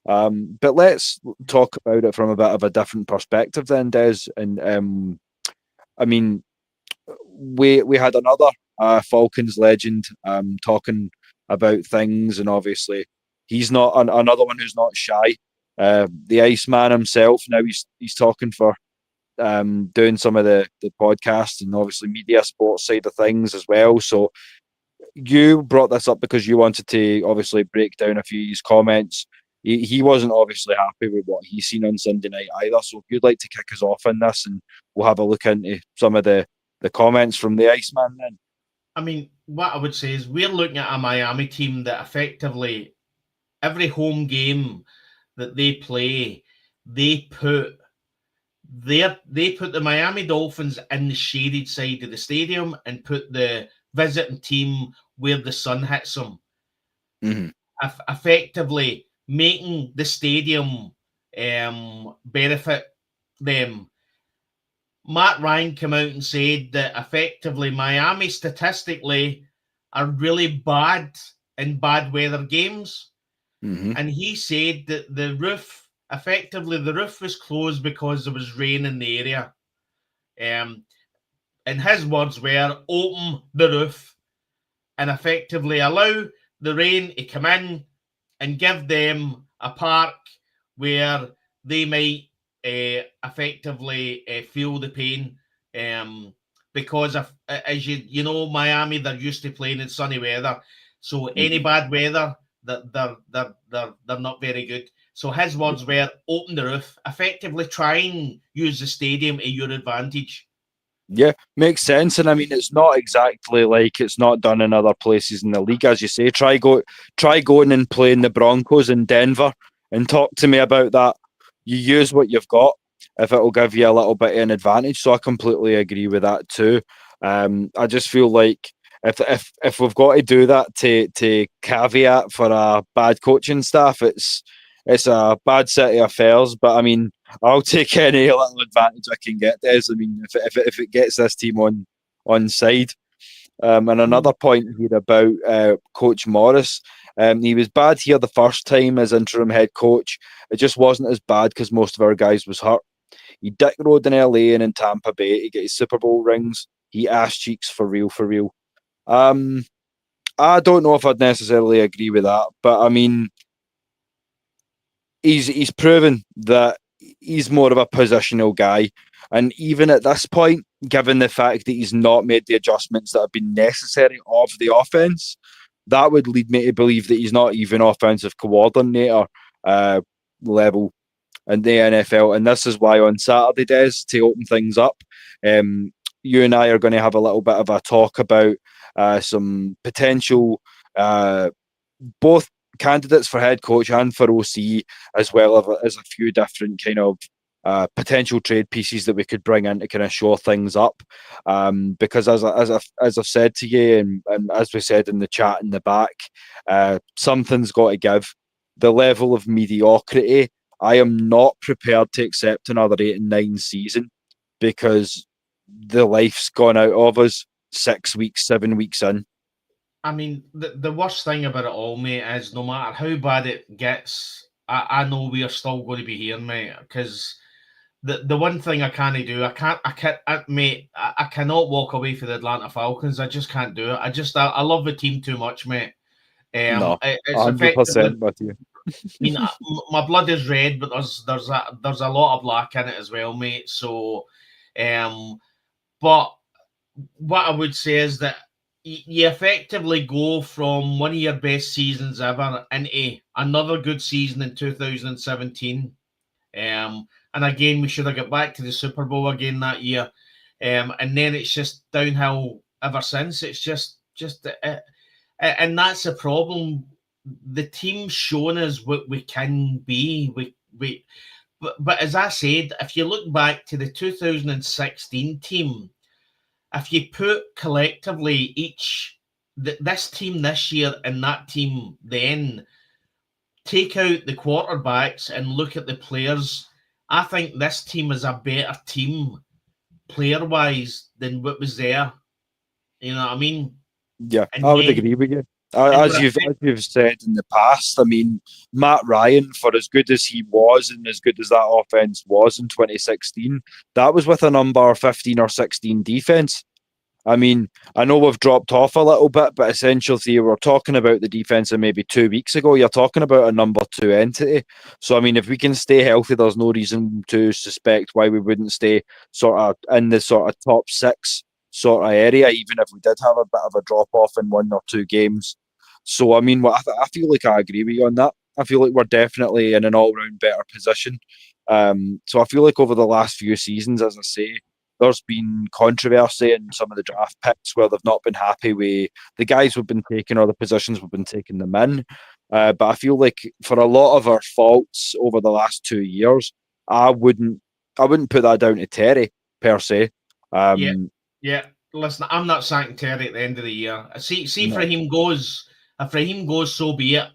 S1: But let's talk about it from a bit of a different perspective then, Des. And I mean, we had another Falcons legend talking about things, and obviously he's not another one who's not shy. The Iceman himself, now he's talking for doing some of the podcast and obviously media sports side of things as well. So you brought this up because you wanted to obviously break down a few of his comments. He wasn't obviously happy with what he's seen on Sunday night either. So if you'd like to kick us off on this, and we'll have a look into some of the comments from the Iceman then.
S2: I mean, what I would say is we're looking at a Miami team that effectively every home game that they play, they put the Miami Dolphins in the shaded side of the stadium and put the visiting team where the sun hits them.
S1: Mm-hmm.
S2: Effectively making the stadium benefit them. Matt Ryan came out and said that effectively Miami statistically are really bad in bad weather games.
S1: Mm-hmm.
S2: And he said that the roof was closed because there was rain in the area. And his words were, open the roof and effectively allow the rain to come in and give them a park where they might effectively feel the pain. Because as you know, Miami, they're used to playing in sunny weather. So any bad weather, they're not very good. So his words were, open the roof, effectively try and use the stadium to your advantage.
S1: Yeah, makes sense. And I mean, it's not exactly like it's not done in other places in the league, as you say. Try going and playing the Broncos in Denver and talk to me about that. You use what you've got if it'll give you a little bit of an advantage. So I completely agree with that too. I just feel like if we've got to do that to caveat for a bad coaching staff, it's a bad set of affairs. But I mean, I'll take any little advantage I can get. Des, I mean, if it gets this team on side. And another point here about Coach Morris. He was bad here the first time as interim head coach. It just wasn't as bad because most of our guys was hurt. He dick rode in LA and in Tampa Bay to get his Super Bowl rings. He ass cheeks for real, for real. I don't know if I'd necessarily agree with that, but I mean, he's proven that he's more of a positional guy. And even at this point, given the fact that he's not made the adjustments that have been necessary of the offense, that would lead me to believe that he's not even offensive coordinator level in the NFL. And this is why on Saturday, Des, to open things up, you and I are going to have a little bit of a talk about some potential both candidates for head coach and for OC, as well as a few different kind of potential trade pieces that we could bring in to kind of shore things up. Because as I've said to you, and as we said in the chat in the back, something's got to give. The level of mediocrity, I am not prepared to accept another 8-9 season because the life's gone out of us 6 weeks, 7 weeks in.
S2: I mean, the worst thing about it all, mate, is no matter how bad it gets, I know we are still going to be here, mate. Because the one thing I can't do, I cannot walk away from the Atlanta Falcons. I just can't do it. I love the team too much, mate.
S1: No,
S2: it's
S1: 100% with you.
S2: I mean, my blood is red, but there's a lot of black in it as well, mate. So, but what I would say is that you effectively go from one of your best seasons ever into another good season in 2017. And again, we should have got back to the Super Bowl again that year. And then it's just downhill ever since. It's just and that's the problem. The team's shown us what we can be. But as I said, if you look back to the 2016 team, if you put collectively this team this year and that team then, take out the quarterbacks and look at the players, I think this team is a better team player-wise than what was there. You know what I mean?
S1: Yeah, I would agree with you. As you've said in the past, I mean, Matt Ryan, for as good as he was and as good as that offense was in 2016, that was with a number 15 or 16 defense. I mean, I know we've dropped off a little bit, but essentially, we were talking about the defense of maybe 2 weeks ago. You're talking about a number two entity. So, I mean, if we can stay healthy, there's no reason to suspect why we wouldn't stay sort of in the sort of top six sort of area, even if we did have a bit of a drop off in 1 or 2 games. So, I mean, I feel like I agree with you on that. I feel like we're definitely in an all round better position. So, I feel like over the last few seasons, as I say, there's been controversy in some of the draft picks where they've not been happy with the guys we've been taking or the positions we've been taking them in. But I feel like for a lot of our faults over the last 2 years, I wouldn't put that down to Terry per se.
S2: Yeah, yeah. Listen, I'm not sacking Terry at the end of the year. See, if
S1: No.
S2: Raheem goes, so be it.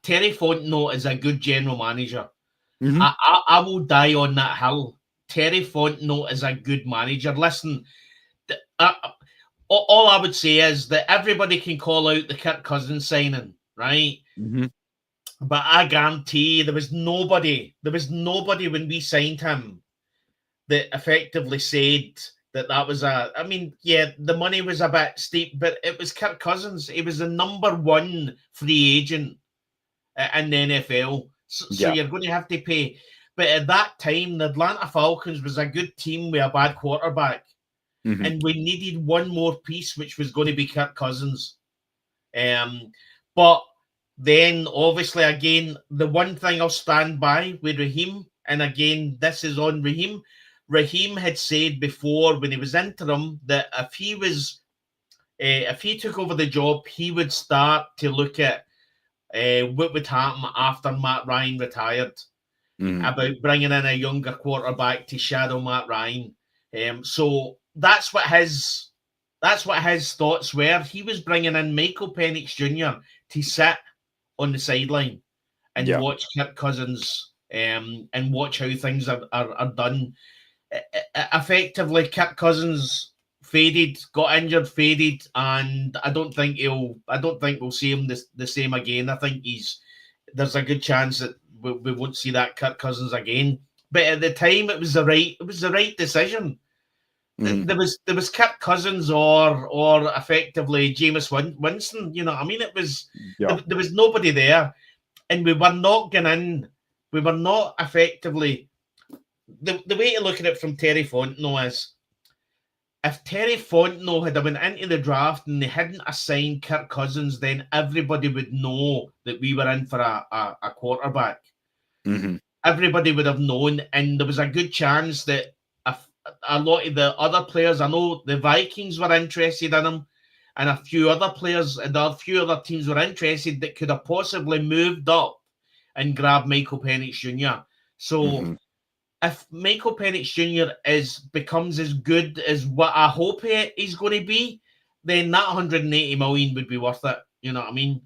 S2: Terry Fontenot is a good general manager.
S1: Mm-hmm.
S2: I will die on that hill. Terry Fontenot is a good manager. Listen, all I would say is that everybody can call out the Kirk Cousins signing, right?
S1: Mm-hmm.
S2: But I guarantee there was nobody when we signed him that effectively said that was I mean, yeah, the money was a bit steep, but it was Kirk Cousins. He was the number one free agent in the NFL. So
S1: Yeah.
S2: you're going to have to pay. But at that time, the Atlanta Falcons was a good team with a bad quarterback.
S1: Mm-hmm.
S2: And we needed one more piece, which was going to be Kirk Cousins. But then, obviously, again, the one thing I'll stand by with Raheem, and again, this is on Raheem. Raheem had said before when he was interim that if he took over the job, he would start to look at what would happen after Matt Ryan retired, about bringing in a younger quarterback to shadow Matt Ryan. So that's what his thoughts were. He was bringing in Michael Penix Jr. to sit on the sideline and watch Kirk Cousins and watch how things are done. Effectively, Kirk Cousins got injured, faded, and I don't think we'll see him the same again. I think there's a good chance that we won't see that Kirk Cousins again. But at the time, it was the right decision. There was Kirk Cousins or effectively Jameis Winston. You know, I mean, there was nobody there, and we were not going in. We were not effectively. The way to look at it from Terry Fontenot is, if Terry Fontenot had went into the draft and they hadn't assigned Kirk Cousins, then everybody would know that we were in for a quarterback.
S1: Mm-hmm.
S2: Everybody would have known, and there was a good chance that a lot of the other players, I know the Vikings were interested in him, and a few other players and a few other teams were interested that could have possibly moved up and grabbed Michael Penix Jr. So if Michael Penix Jr. becomes as good as what I hope he's going to be, then that 180 million would be worth it. You know what I mean?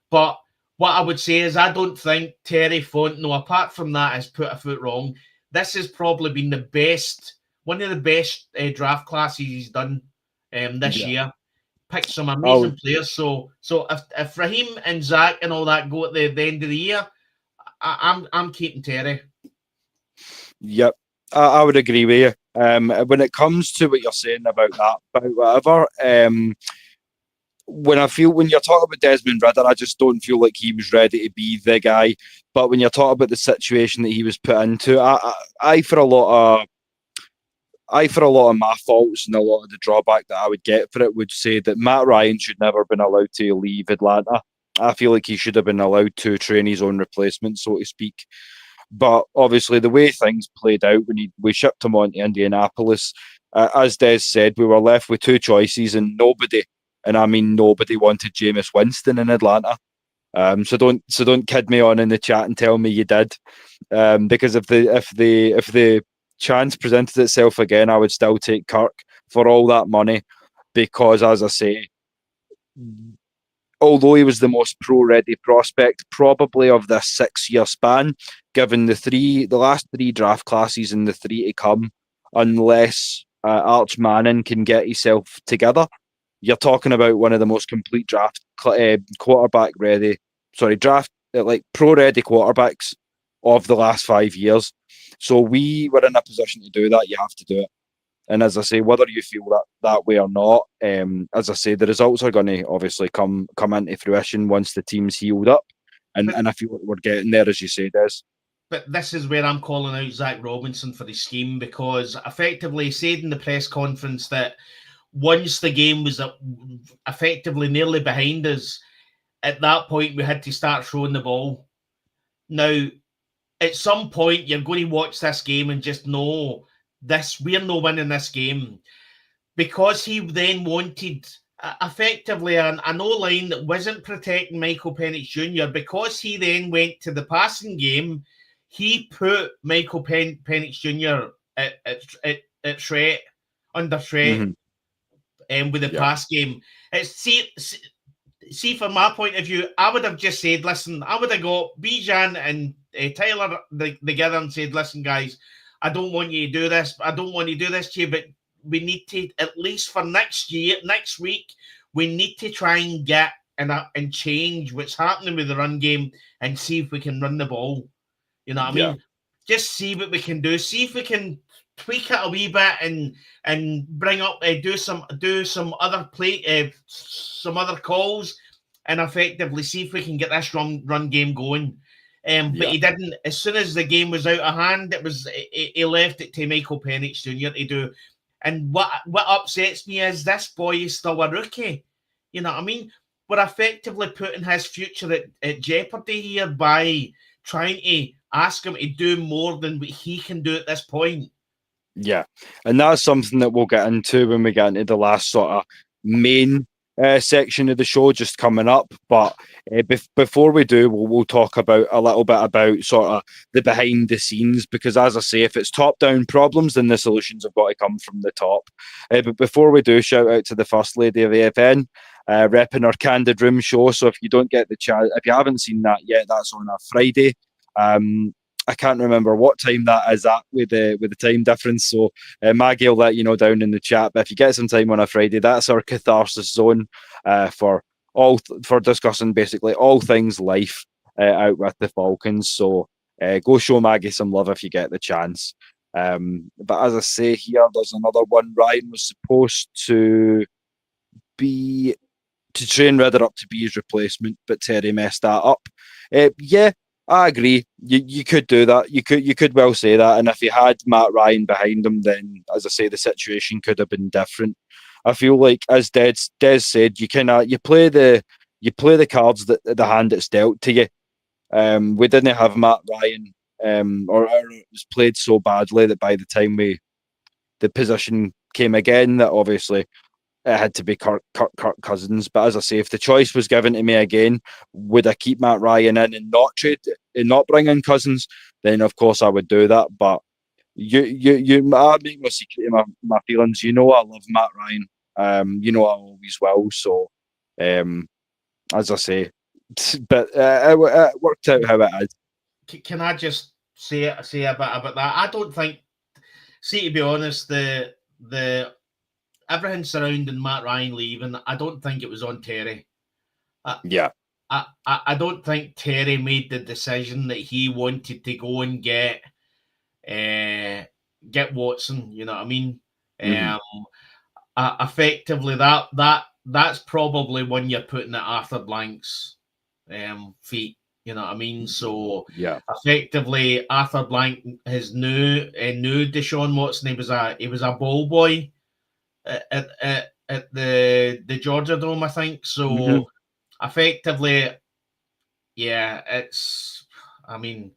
S2: But what I would say is, I don't think Terry Fontenot, apart from that, has put a foot wrong. This has probably been one of the best draft classes he's done this year. Picked some amazing players. So if Raheem and Zach and all that go at the end of the year, I'm keeping Terry.
S1: Yep, I would agree with you. When it comes to what you're saying about that, about whatever, when you're talking about Desmond Ridder, I just don't feel like he was ready to be the guy. But when you're talking about the situation that he was put into, I for a lot of my faults and a lot of the drawback that I would get for it would say that Matt Ryan should never have been allowed to leave Atlanta. I feel like he should have been allowed to train his own replacement, so to speak. But obviously, the way things played out when we shipped him on to Indianapolis, as Des said, we were left with two choices, and nobody, and I mean nobody, wanted Jameis Winston in Atlanta. So don't kid me on in the chat and tell me you did, because if the chance presented itself again, I would still take Kirk for all that money, because as I say, although he was the most pro-ready prospect probably of this 6-year span, given the last three draft classes and the three to come, unless Arch Manning can get himself together, you're talking about one of the most complete draft pro-ready quarterbacks of the last 5 years. So we were in a position to do that. You have to do it. And as I say, whether you feel that way or not, as I say, the results are going to obviously come into fruition once the team's healed up. And I feel like we're getting there, as you say, Des.
S2: But this is where I'm calling out Zach Robinson for the scheme, because effectively he said in the press conference that once the game was effectively nearly behind us, at that point we had to start throwing the ball. Now, at some point, you're going to watch this game and just know we're not winning this game, because he then wanted effectively an O-line that wasn't protecting Michael Penix Jr. Because he then went to the passing game, he put Michael Penix Jr. at threat, under threat, with the pass game. See, from my point of view, I would have just said, listen, I would have got Bijan and Tyler together and said, listen, guys, I don't want you to do this. I don't want you to do this to you, but we need to, at least for next week, we need to try and get and change what's happening with the run game and see if we can run the ball. You know what I mean? Just see what we can do. See if we can tweak it a wee bit and bring up, do some other some other calls, and effectively see if we can get this run game going. But he didn't. As soon as the game was out of hand, he left it to Michael Penix Jr. to do. And what upsets me is this boy is still a rookie. You know what I mean? We're effectively putting his future at jeopardy here by trying to ask him to do more than what he can do at this point.
S1: Yeah, and that's something that we'll get into when we get into the last sort of main section of the show just coming up. But before we do, we'll talk about a little bit about sort of the behind the scenes, because as I say, if it's top down problems, then the solutions have got to come from the top. But before we do, shout out to the First Lady of AFN, repping our Candid Room show. So if you don't get the chance, if you haven't seen that yet, that's on a Friday. I can't remember what time that is at with the time difference. So Maggie will let you know down in the chat. But if you get some time on a Friday, that's our catharsis zone for discussing basically all things life out with the Falcons. So go show Maggie some love if you get the chance. But as I say here, there's another one. Ryan was supposed to train Ridder up to be his replacement, but Terry messed that up. I agree. You could do that. You could well say that. And if you had Matt Ryan behind him, then as I say, the situation could have been different. I feel like, as Des said, you play the cards that the hand that's dealt to you. We didn't have Matt Ryan, or it was played so badly that by the time the position came again, that obviously it had to be Kirk Cousins. But as I say, if the choice was given to me again, would I keep Matt Ryan in and not bring in Cousins? Then of course I would do that. But I make no secret of my feelings. You know I love Matt Ryan. You know I always will. So as I say, but it worked out how it is.
S2: Can I just say a bit about that? I don't think. See, to be honest, the everything surrounding Matt Ryan leaving, I don't think it was on Terry. I don't think Terry made the decision that he wanted to go and get Watson. You know what I mean? Effectively, that's probably when you're putting at Arthur Blank's feet. You know what I mean? So effectively, Arthur Blank has knew Deshaun Watson. He was a ball boy at the Georgia Dome, I think. So effectively, it's. I mean,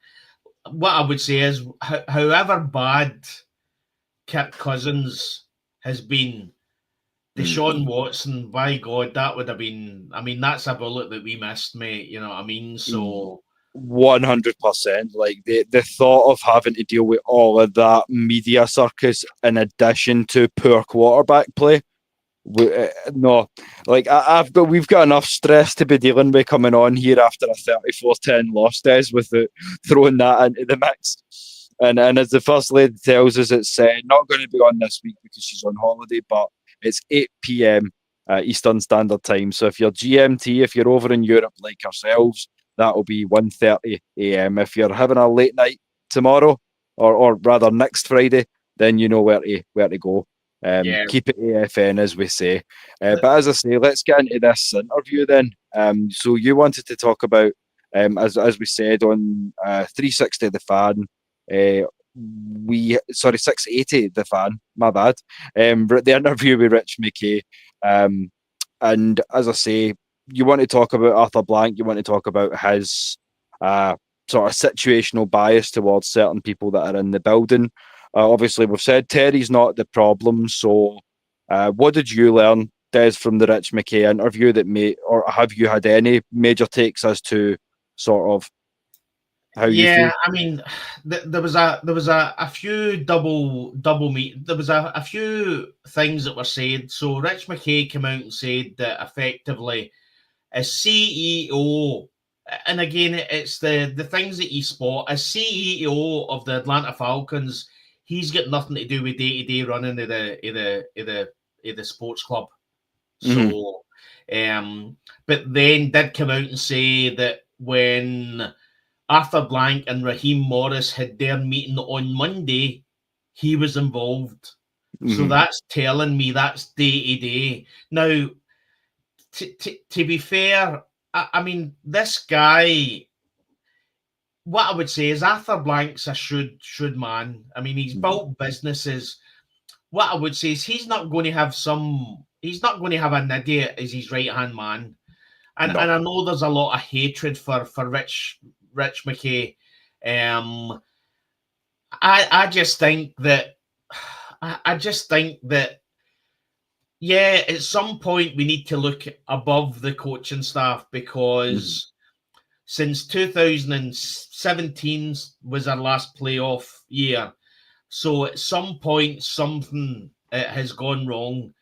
S2: what I would say is, however bad Kirk Cousins has been, Deshaun Watson, by God, that would have been. I mean, that's a bullet that we missed, mate. You know what I mean? So
S1: 100%. Like the thought of having to deal with all of that media circus in addition to poor quarterback play. We've got enough stress to be dealing with coming on here after a 34-10 loss, Des, with throwing that into the mix. And as the First Lady tells us, it's not going to be on this week because she's on holiday, but it's 8 p.m. Eastern Standard Time. So if you're GMT, if you're over in Europe like ourselves, that'll be 1:30 a.m. If you're having a late night tomorrow, or rather next Friday, then you know where to go.
S2: Yeah.
S1: Keep it AFN, as we say. But as I say, let's get into this interview then. So you wanted to talk about, as we said on 360 the fan, 680 the fan. My bad. The interview with Rich McKay, and as I say, you want to talk about Arthur Blank. You want to talk about his sort of situational bias towards certain people that are in the building. Obviously, we've said Terry's not the problem. So, what did you learn, Des, from the Rich McKay interview or have you had any major takes as to sort of how you feel?
S2: Yeah, I mean, there was a few double meet. There was a few things that were said. So Rich McKay came out and said that effectively, as CEO, and again, it's the things that you spot as CEO of the Atlanta Falcons. He's got nothing to do with day-to-day running of the sports club. So, but then did come out and say that when Arthur Blank and Raheem Morris had their meeting on Monday, he was involved. So that's telling me that's day-to-day. Now, to be fair, I mean, this guy, what I would say is Arthur Blank's a shrewd man. I mean, he's built businesses. What I would say is he's not going to have an idiot as his right-hand man. And I know there's a lot of hatred for Rich McKay. I just think that yeah, at some point we need to look above the coaching staff because since 2017 was our last playoff year. So at some point something has gone wrong.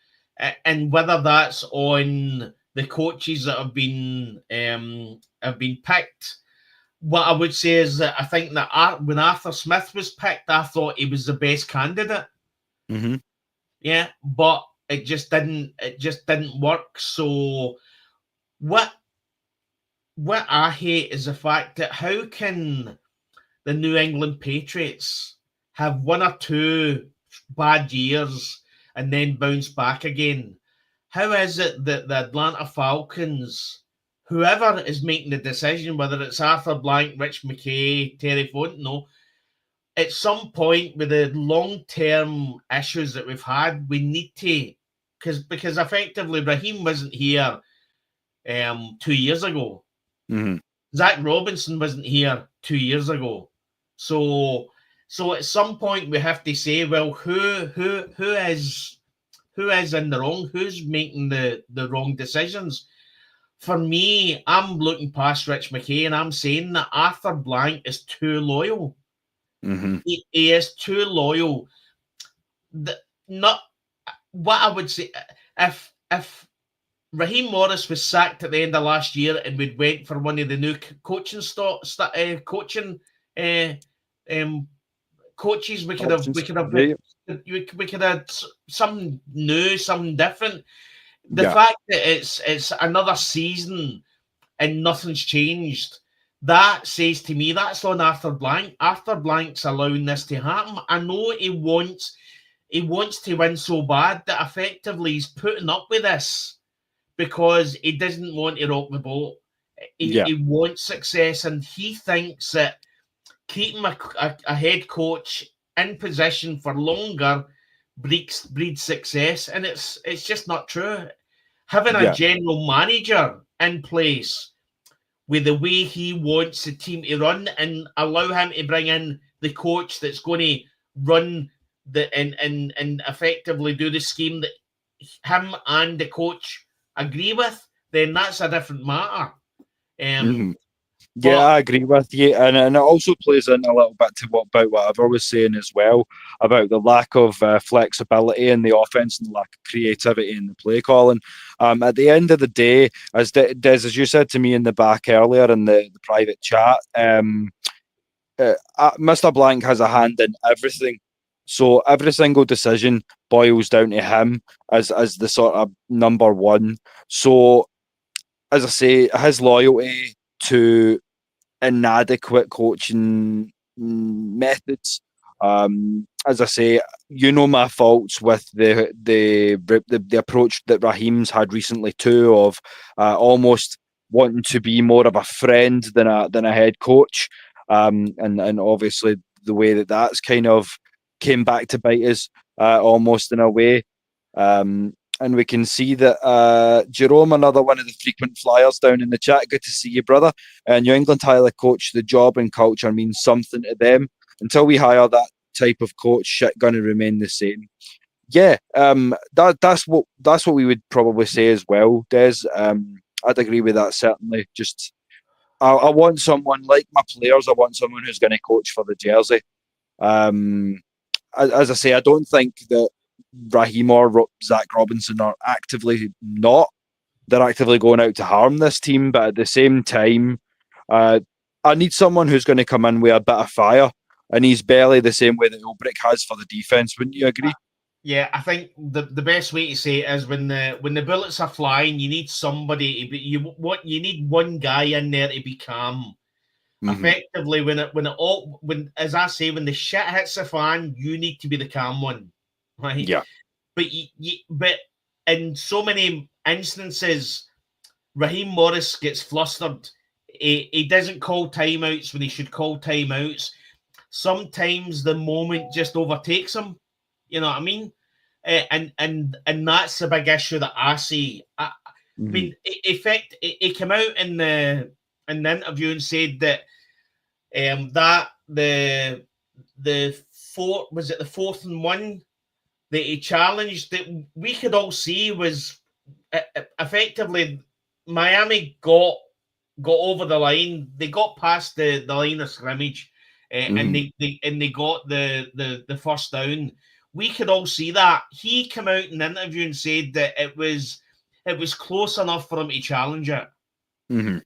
S2: And whether that's on the coaches that have been picked, what I would say is that I think that when Arthur Smith was picked, I thought he was the best candidate. Yeah, but it just didn't work. So what I hate is the fact that how can the New England Patriots have one or two bad years and then bounce back again? How is it that the Atlanta Falcons, whoever is making the decision, whether it's Arthur Blank, Rich McKay, Terry Fontenot, at some point with the long-term issues that we've had, we need to, because effectively Raheem wasn't here 2 years ago. Zach Robinson wasn't here 2 years ago. So at some point we have to say, well, who is in the wrong? Who's making the wrong decisions? For me, I'm looking past Rich McKay and I'm saying that Arthur Blank is too loyal. He is too loyal. Not what I would say. If Raheem Morris was sacked at the end of last year and we went for one of the new coaches, we could have something new, something different. The fact that it's another season and nothing's changed, that says to me that's on Arthur Blank. Arthur Blank's allowing this to happen. I know he wants to win so bad that effectively he's putting up with this because he doesn't want to rock the boat. He wants success, and he thinks that keeping a head coach in position for longer breeds success, and it's just not true. Having a general manager in place with the way he wants the team to run and allow him to bring in the coach that's going to run and effectively do the scheme that him and the coach agree with, then that's a different matter.
S1: I agree with you, and it also plays in a little bit to what I was saying as well about the lack of flexibility in the offense and the lack of creativity in the play calling. At the end of the day, as Des, as you said to me in the back earlier in the private chat, Mr. Blank has a hand in everything. So every single decision boils down to him as the sort of number one. So, as I say, his loyalty to inadequate coaching methods As I say, my faults with the approach that Raheem's had recently too, of almost wanting to be more of a friend than a head coach, and obviously the way that's kind of came back to bite us almost in a way. And we can see that Jerome, another one of the frequent flyers down in the chat, good to see you, brother. New England Tyler coach, the job and culture means something to them. Until we hire that type of coach, shit going to remain the same. Yeah, that's what we would probably say as well, Des. I'd agree with that certainly. Just I want someone like my players. I want someone who's going to coach for the jersey. As I say, I don't think that Raheem or Zach Robinson are actively not. They're actively going out to harm this team, but at the same time, I need someone who's going to come in with a bit of fire in his belly, the same way that Ulbrich has for the defense. Wouldn't you agree?
S2: Yeah, I think the best way to say it is when the bullets are flying, you need somebody. You need one guy in there to be calm. Mm-hmm. Effectively, when as I say, when the shit hits the fan, you need to be the calm one, right?
S1: Yeah.
S2: But but in so many instances, Raheem Morris gets flustered. He doesn't call timeouts when he should call timeouts. Sometimes the moment just overtakes him. You know what I mean? And that's the big issue that I see. I mean, he came out in the interview and said that that the fourth and one that he challenged, that we could all see was effectively Miami got over the line. They got past the line of scrimmage, and they got the first down. We could all see that. He came out in an interview and said that it was close enough for him to challenge it.
S1: Mm-hmm.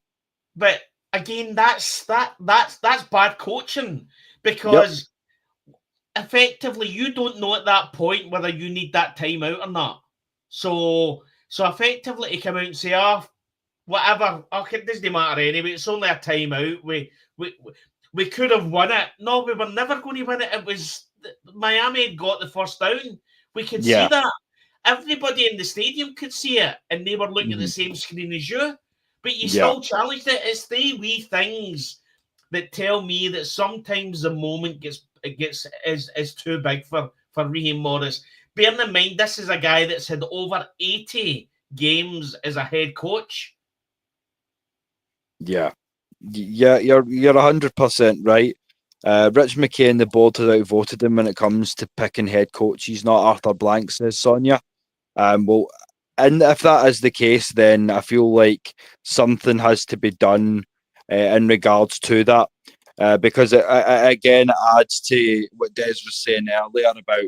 S2: But again, that's bad coaching, because effectively you don't know at that point whether you need that timeout or not. So effectively to come out and say, whatever, okay, it doesn't matter anyway, it's only a timeout. We could have won it. No, we were never going to win it. It was Miami had got the first down. We could see that. Everybody in the stadium could see it, and they were looking at the same screen as you. But you still challenged it. It's the wee things that tell me that sometimes the moment is too big for Raheem Morris. Bearing in mind, this is a guy that's had over 80 games as a head coach.
S1: Yeah, you're 100% right. Rich McKay and the board has outvoted him when it comes to picking head coach. He's not Arthur Blank, says Sonia. Well, and if that is the case, then I feel like something has to be done in regards to that, because it again adds to what Des was saying earlier about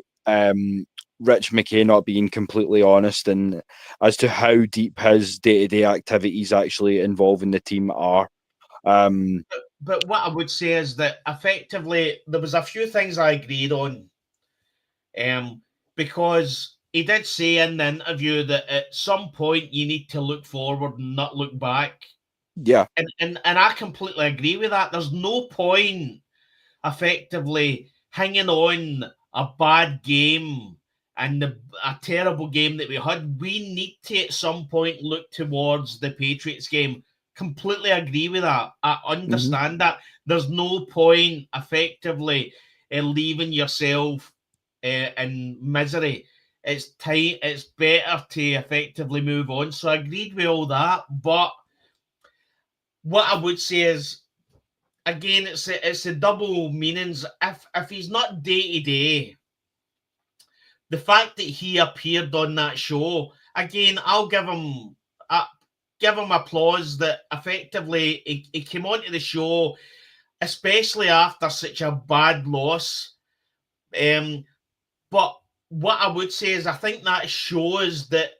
S1: Rich McKay not being completely honest and as to how deep his day-to-day activities actually involving the team are.
S2: But what I would say is that effectively there was a few things I agreed on, because he did say in the interview that at some point you need to look forward and not look back.
S1: Yeah.
S2: And I completely agree with that. There's no point effectively hanging on a bad game and a terrible game that we had. We need to at some point look towards the Patriots game. Completely agree with that. I understand that. There's no point effectively leaving yourself in misery. It's time. It's better to effectively move on. So I agreed with all that. But what I would say is, again, it's a double meanings. If he's not day to day, the fact that he appeared on that show, again, I'll give him applause that effectively he came onto the show, especially after such a bad loss. But what I would say is I think that shows that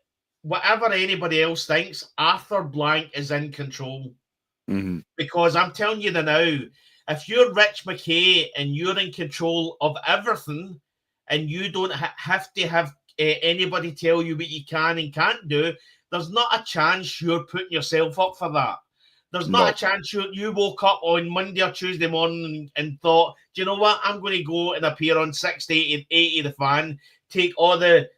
S2: whatever anybody else thinks, Arthur Blank is in control.
S1: Mm-hmm.
S2: Because I'm telling you now, if you're Rich McKay and you're in control of everything and you don't have to have anybody tell you what you can and can't do, there's not a chance you're putting yourself up for that. There's not a chance you woke up on Monday or Tuesday morning and thought, do you know what? I'm going to go and appear on 680 The Fan, take all the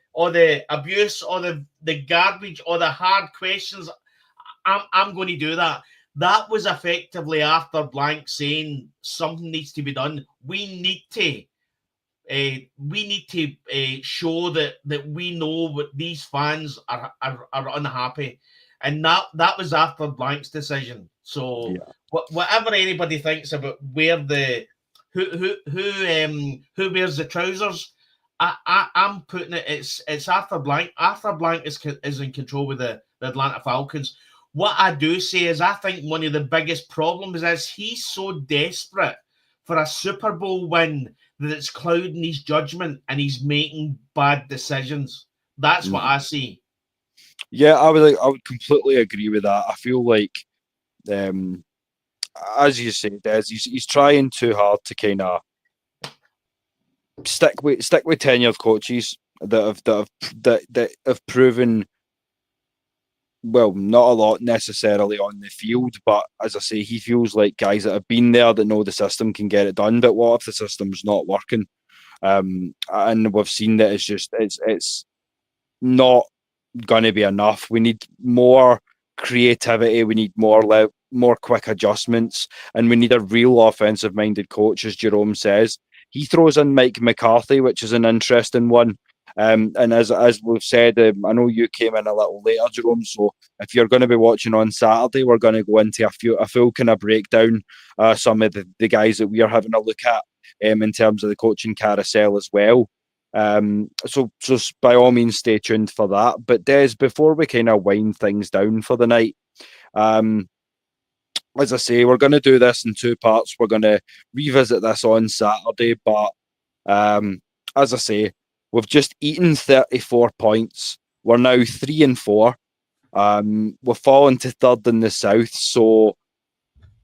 S2: abuse, all the garbage, all the hard questions. I'm going to do that. That was effectively Arthur Blank saying something needs to be done. We need to show that we know what these fans are unhappy. And that was Arthur Blank's decision. So whatever anybody thinks about where who wears the trousers, I'm putting it. It's Arthur Blank. Arthur Blank is in control with the Atlanta Falcons. What I do say is I think one of the biggest problems is he's so desperate for a Super Bowl win that it's clouding his judgment and he's making bad decisions. That's what I see.
S1: Yeah, I would completely agree with that. I feel like, as you say, Des, he's trying too hard to kind of stick with tenured coaches that have proven, well, not a lot necessarily on the field, but as I say, he feels like guys that have been there that know the system can get it done. But what if the system's not working? And we've seen that it's not going to be enough. We need more creativity. We need more quick adjustments, and we need a real offensive-minded coach, as Jerome says. He throws in Mike McCarthy, which is an interesting one. And as we've said, I know you came in a little later, Jerome. So if you're going to be watching on Saturday, we're going to go into a full kind of breakdown some of the guys that we are having a look at in terms of the coaching carousel as well. So by all means, stay tuned for that. But Des, before we kind of wind things down for the night, as I say, we're going to do this in two parts. We're going to revisit this on Saturday, but as I say, we've just eaten 34 points. We're now 3-4. We're falling to third in the South, so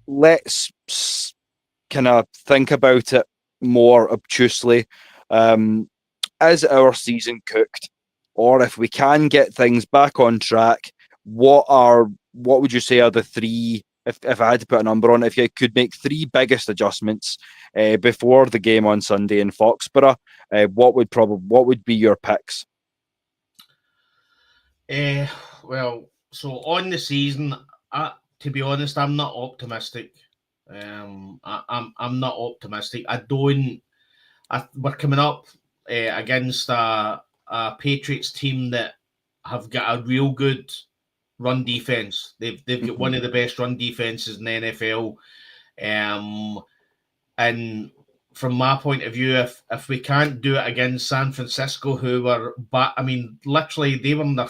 S1: let's kind of think about it more obtusely. Is our season cooked? Or if we can get things back on track, what would you say are the three, if I had to put a number on it, if you could make three biggest adjustments before the game on Sunday in Foxborough, what would be your picks?
S2: Well, so on the season, to be honest, I'm not optimistic. I'm not optimistic. We're coming up against a Patriots team that have got a real good run defense. They've got one of the best run defenses in the NFL. And from my point of view, if we can't do it against San Francisco, who were, literally they were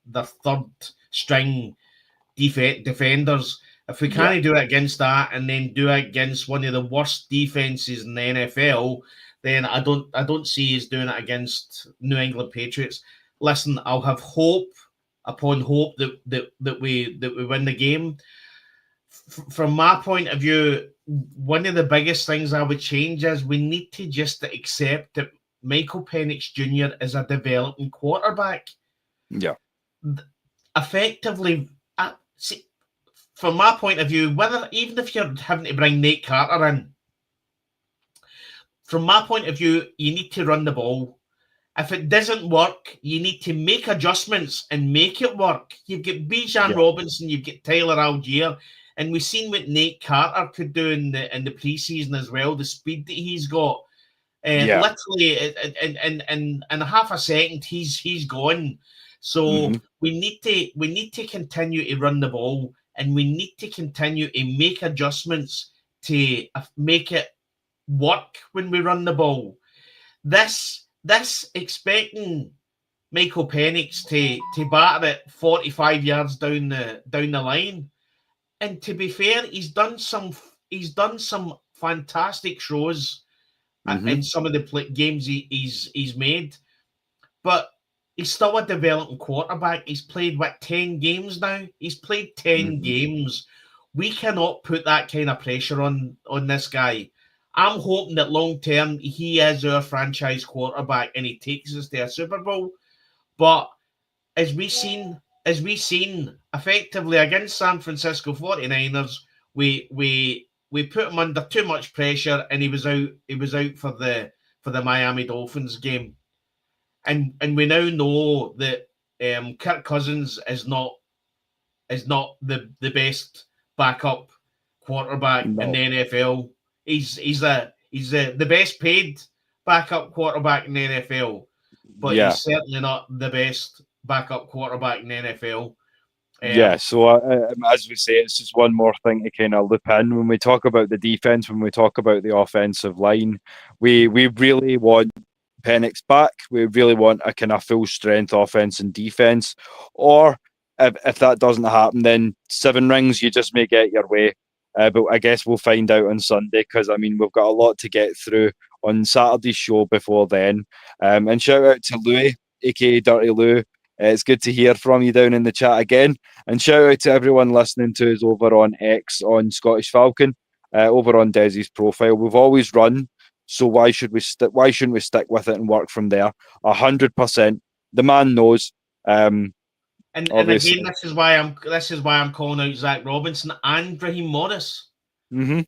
S2: their third string defenders. If we can't do it against that, and then do it against one of the worst defenses in the NFL, then I don't see us doing it against New England Patriots. Listen, I'll have hope upon hope that we win the game. From my point of view, one of the biggest things I would change is we need to just accept that Michael Penix Jr. is a developing quarterback. Yeah. Effectively, see, from my point of view, even if you're having to bring Nate Carter in, from my point of view, you need to run the ball. If it doesn't work, you need to make adjustments and make it work. You've got Bijan Robinson, you've got Tyler Algier, and we've seen what Nate Carter could do in the preseason as well. The speed that he's got, literally in half a second, he's gone. So we need to continue to run the ball, and we need to continue to make adjustments to make it work when we run the ball. This expecting Michael Penix to batter it 45 yards down the line, and to be fair, he's done some fantastic shows in some of the games he's made, but he's still a developing quarterback. He's played 10 games now. He's played 10 games. We cannot put that kind of pressure on this guy. I'm hoping that long term he is our franchise quarterback and he takes us to a Super Bowl. But as we've seen, as we seen effectively against San Francisco 49ers, we put him under too much pressure, and he was out. He was out for the Miami Dolphins game, and we now know that Kirk Cousins is not the best backup quarterback in the NFL. He's the best paid backup quarterback in the NFL, but he's certainly not the best backup quarterback in the NFL.
S1: So as we say, it's just one more thing to kind of loop in when we talk about the defense, when we talk about the offensive line. We really want Penix back. We really want a kind of full strength offense and defense. Or if that doesn't happen, then 7 rings, you just may get your way. But I guess we'll find out on Sunday, because I mean, we've got a lot to get through on Saturday's show before then. And shout out to Louis, aka Dirty Lou. It's good to hear from you down in the chat again. And shout out to everyone listening to us over on X on Scottish Falcon, over on Desi's profile. We've always run, so why shouldn't we stick with it and work from there? 100%. The man knows.
S2: And again, this is why I'm calling out Zach Robinson and Raheem Morris.
S1: Mm-hmm.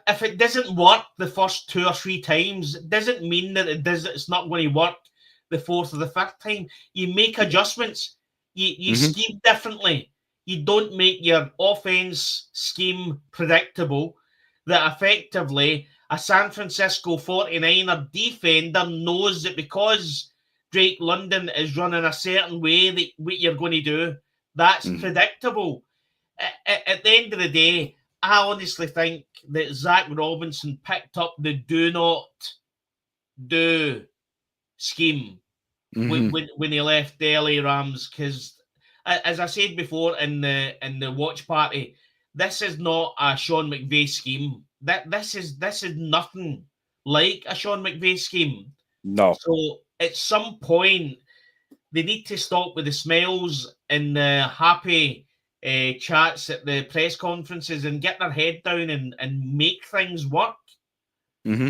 S2: If it doesn't work the first 2 or 3 times, it doesn't mean that it's not going to work the 4th or the 5th time. You make adjustments. You scheme differently. You don't make your offense scheme predictable. That effectively a San Francisco 49er defender knows that because Drake London is running a certain way, that what you're going to do, that's predictable. At the end of the day, I honestly think that Zach Robinson picked up the do not do scheme when he left the LA Rams, because as I said before in the watch party, this is not a Sean McVay scheme. This is nothing like a Sean McVay scheme.
S1: No.
S2: So at some point they need to stop with the smiles and the happy chats at the press conferences and get their head down and make things work.
S1: Mm-hmm.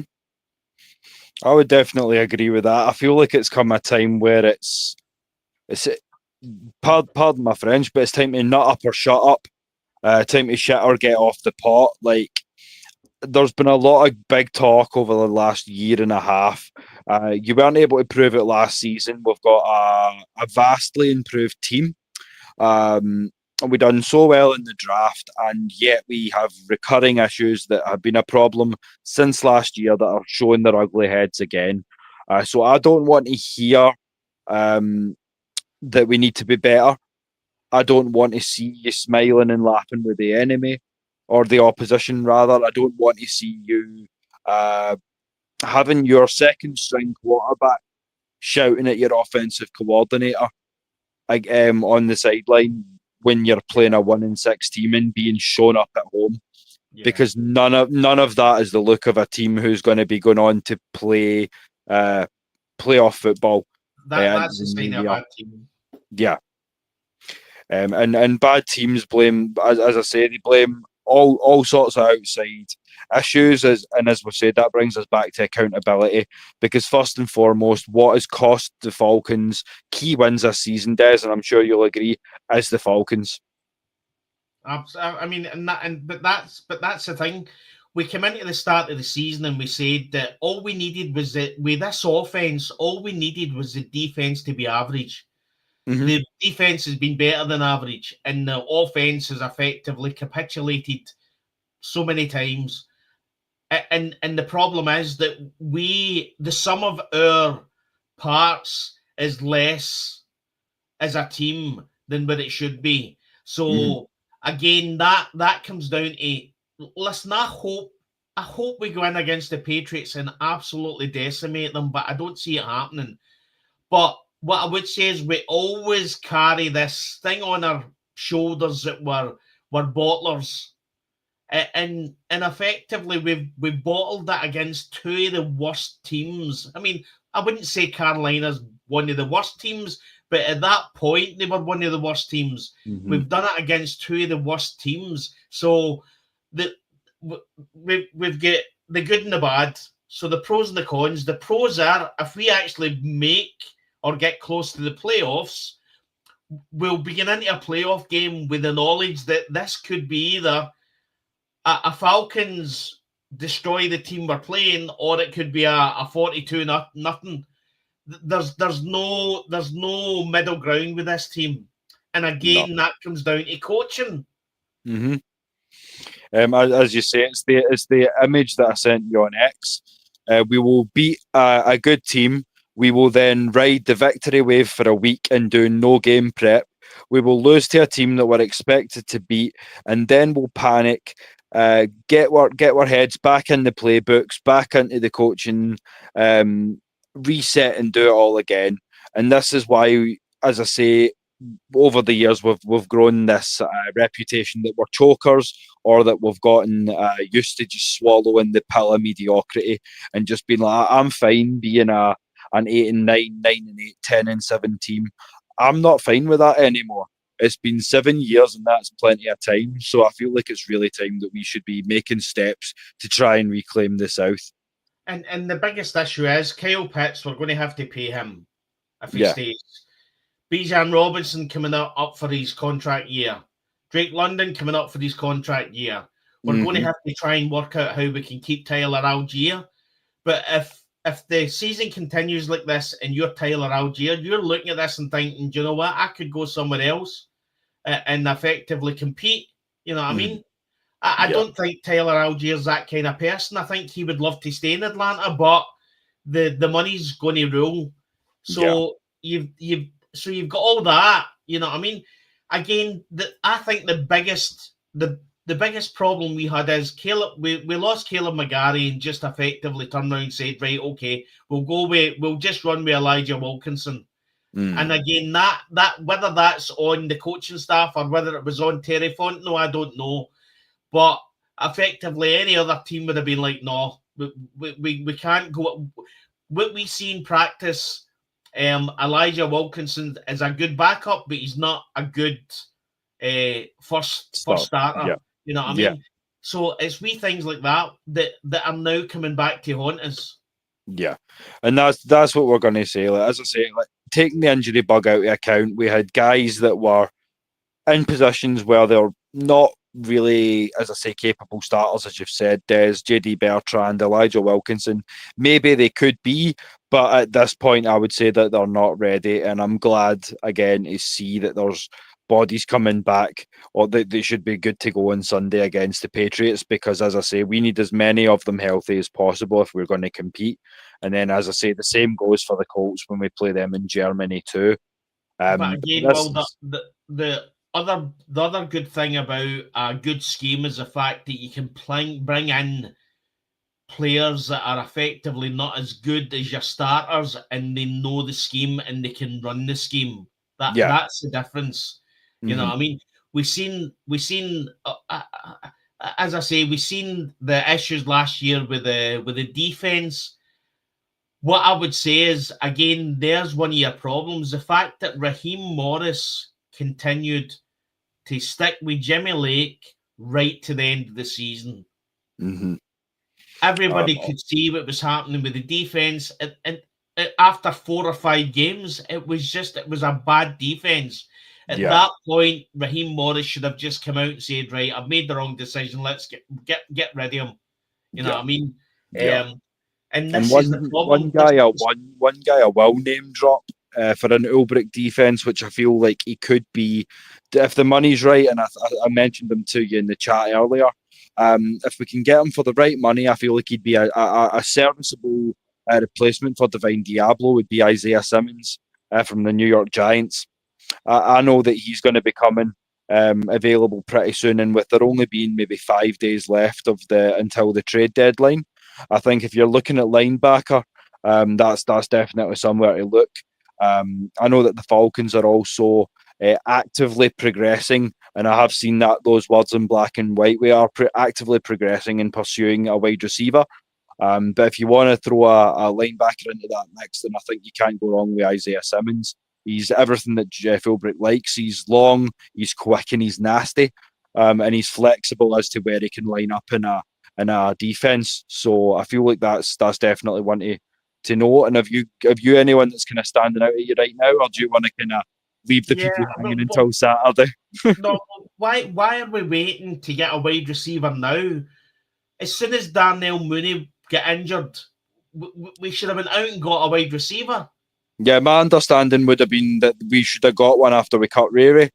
S1: I would definitely agree with that. I feel like it's come a time where it's pardon my French, but it's time to nut up or shut up. Time to shit or get off the pot. Like, there's been a lot of big talk over the last year and a half. You weren't able to prove it last season. We've got a vastly improved team. And we done so well in the draft, and yet we have recurring issues that have been a problem since last year that are showing their ugly heads again. So I don't want to hear that we need to be better. I don't want to see you smiling and laughing with the enemy, or the opposition rather. I don't want to see you having your second string quarterback shouting at your offensive coordinator on the sideline when you're playing a 1-6 team and being shown up at home, because none of that is the look of a team who's going to be going on to play playoff football.
S2: That's the sign of a bad team.
S1: Yeah, and bad teams blame, as I say, they blame all sorts of outside issues, as we've said, that brings us back to accountability, because first and foremost, what has cost the Falcons key wins this season, Des, and I'm sure you'll agree, is the Falcons.
S2: I mean, but that's the thing. We came into the start of the season and we said that all we needed was that with this offense, all we needed was the defense to be average. Mm-hmm. The defense has been better than average, and the offense has effectively capitulated so many times. And the problem is that the sum of our parts is less as a team than what it should be. So again, that comes down to, listen, I hope we go in against the Patriots and absolutely decimate them, but I don't see it happening. But what I would say is we always carry this thing on our shoulders that we're bottlers. And effectively, we've bottled that against 2 of the worst teams. I mean, I wouldn't say Carolina's one of the worst teams, but at that point, they were one of the worst teams. Mm-hmm. We've done it against 2 of the worst teams. So we've got the good and the bad. So the pros and the cons. The pros are, if we actually make or get close to the playoffs, we'll be getting into a playoff game with the knowledge that this could be either a Falcons destroy the team we're playing, or it could be a 42 nothing. There's no middle ground with this team, and
S1: No.
S2: again that comes down to coaching.
S1: Mm-hmm. As you say, it's the image that I sent you on X. We will beat a good team. We will then ride the victory wave for a week and do no game prep. We will lose to a team that we're expected to beat, and then we'll panic. Get our heads back in the playbooks, back into the coaching, reset and do it all again. And this is why, as I say, over the years we've grown this reputation that we're chokers, or that we've gotten used to just swallowing the pill of mediocrity and just being like, I'm fine being an 8-9, 9-8, 10-7 team. I'm not fine with that anymore. It's been 7 years and that's plenty of time. So I feel like it's really time that we should be making steps to try and reclaim the South.
S2: And the biggest issue is Kyle Pitts, we're going to have to pay him if he stays. Bijan Robinson coming up for his contract year. Drake London coming up for his contract year. We're going to have to try and work out how we can keep Tyler Algier. But if the season continues like this and you're Tyler Algier, you're looking at this and thinking, do you know what? I could go somewhere else and effectively compete. You know what I mean? I don't think Tyler Algier's that kind of person. I think he would love to stay in Atlanta, but the money's going to rule. So you've got all that. You know what I mean? Again, I think the biggest problem we had is Caleb. We lost Caleb McGarry and just effectively turned around and said, right, okay, we'll just run with Elijah Wilkinson. And again, that whether that's on the coaching staff or whether it was on Terry Fontenot, I don't know. But effectively, any other team would have been like, no, we can't go. What we see in practice, Elijah Wilkinson is a good backup, but he's not a good first starter.
S1: Yeah.
S2: You know what I mean? So it's wee things like that are now coming back to haunt us.
S1: Yeah, and that's what we're going to say. Like, as I say, like, taking the injury bug out of account, we had guys that were in positions where they're not really, as I say, capable starters, as you've said, Des, JD Bertrand, Elijah Wilkinson. Maybe they could be, but at this point, I would say that they're not ready. And I'm glad, again, to see that there's bodies coming back, or they should be good to go on Sunday against the Patriots, because, as I say, we need as many of them healthy as possible if we're going to compete. And then, as I say, the same goes for the Colts when we play them in Germany too.
S2: But again, the other good thing about a good scheme is the fact that you can bring in players that are effectively not as good as your starters, and they know the scheme and they can run the scheme. That's the difference. You know what I mean? We've seen as I say, we've seen the issues last year with the defense. What I would say is, again, there's one of your problems. The fact that Raheem Morris continued to stick with Jimmy Lake right to the end of the season. Everybody could see what was happening with the defense. And after 4 or 5 games, it was a bad defense. At that point, Raheem Morris should have just come out and said, right, I've made the wrong decision. Let's get rid of him. You know what I mean? And this is the problem.
S1: One guy I will name drop for an Ulbrich defense, which I feel like he could be, if the money's right, and I mentioned him to you in the chat earlier. If we can get him for the right money, I feel like he'd be a serviceable replacement for Divine Diablo. Would be Isaiah Simmons from the New York Giants. I know that he's going to be coming available pretty soon, and with there only being maybe 5 days left until the trade deadline, I think if you're looking at linebacker, that's definitely somewhere to look. I know that the Falcons are also actively progressing, and I have seen those words in black and white. We are actively progressing and pursuing a wide receiver. But if you want to throw a linebacker into that mix, then I think you can't go wrong with Isaiah Simmons. He's everything that Jeff Ulbrich likes. He's long, he's quick, and he's nasty, and he's flexible as to where he can line up in a defense. So I feel like that's definitely one to note. And have you anyone that's kind of standing out at you right now, or do you want to kind of leave the
S2: Yeah,
S1: people hanging until Saturday.
S2: no, why are we waiting to get a wide receiver now? As soon as Darnell Mooney get injured, we should have been out and got a wide receiver.
S1: Yeah, my understanding would have been that we should have got one after we cut Rary.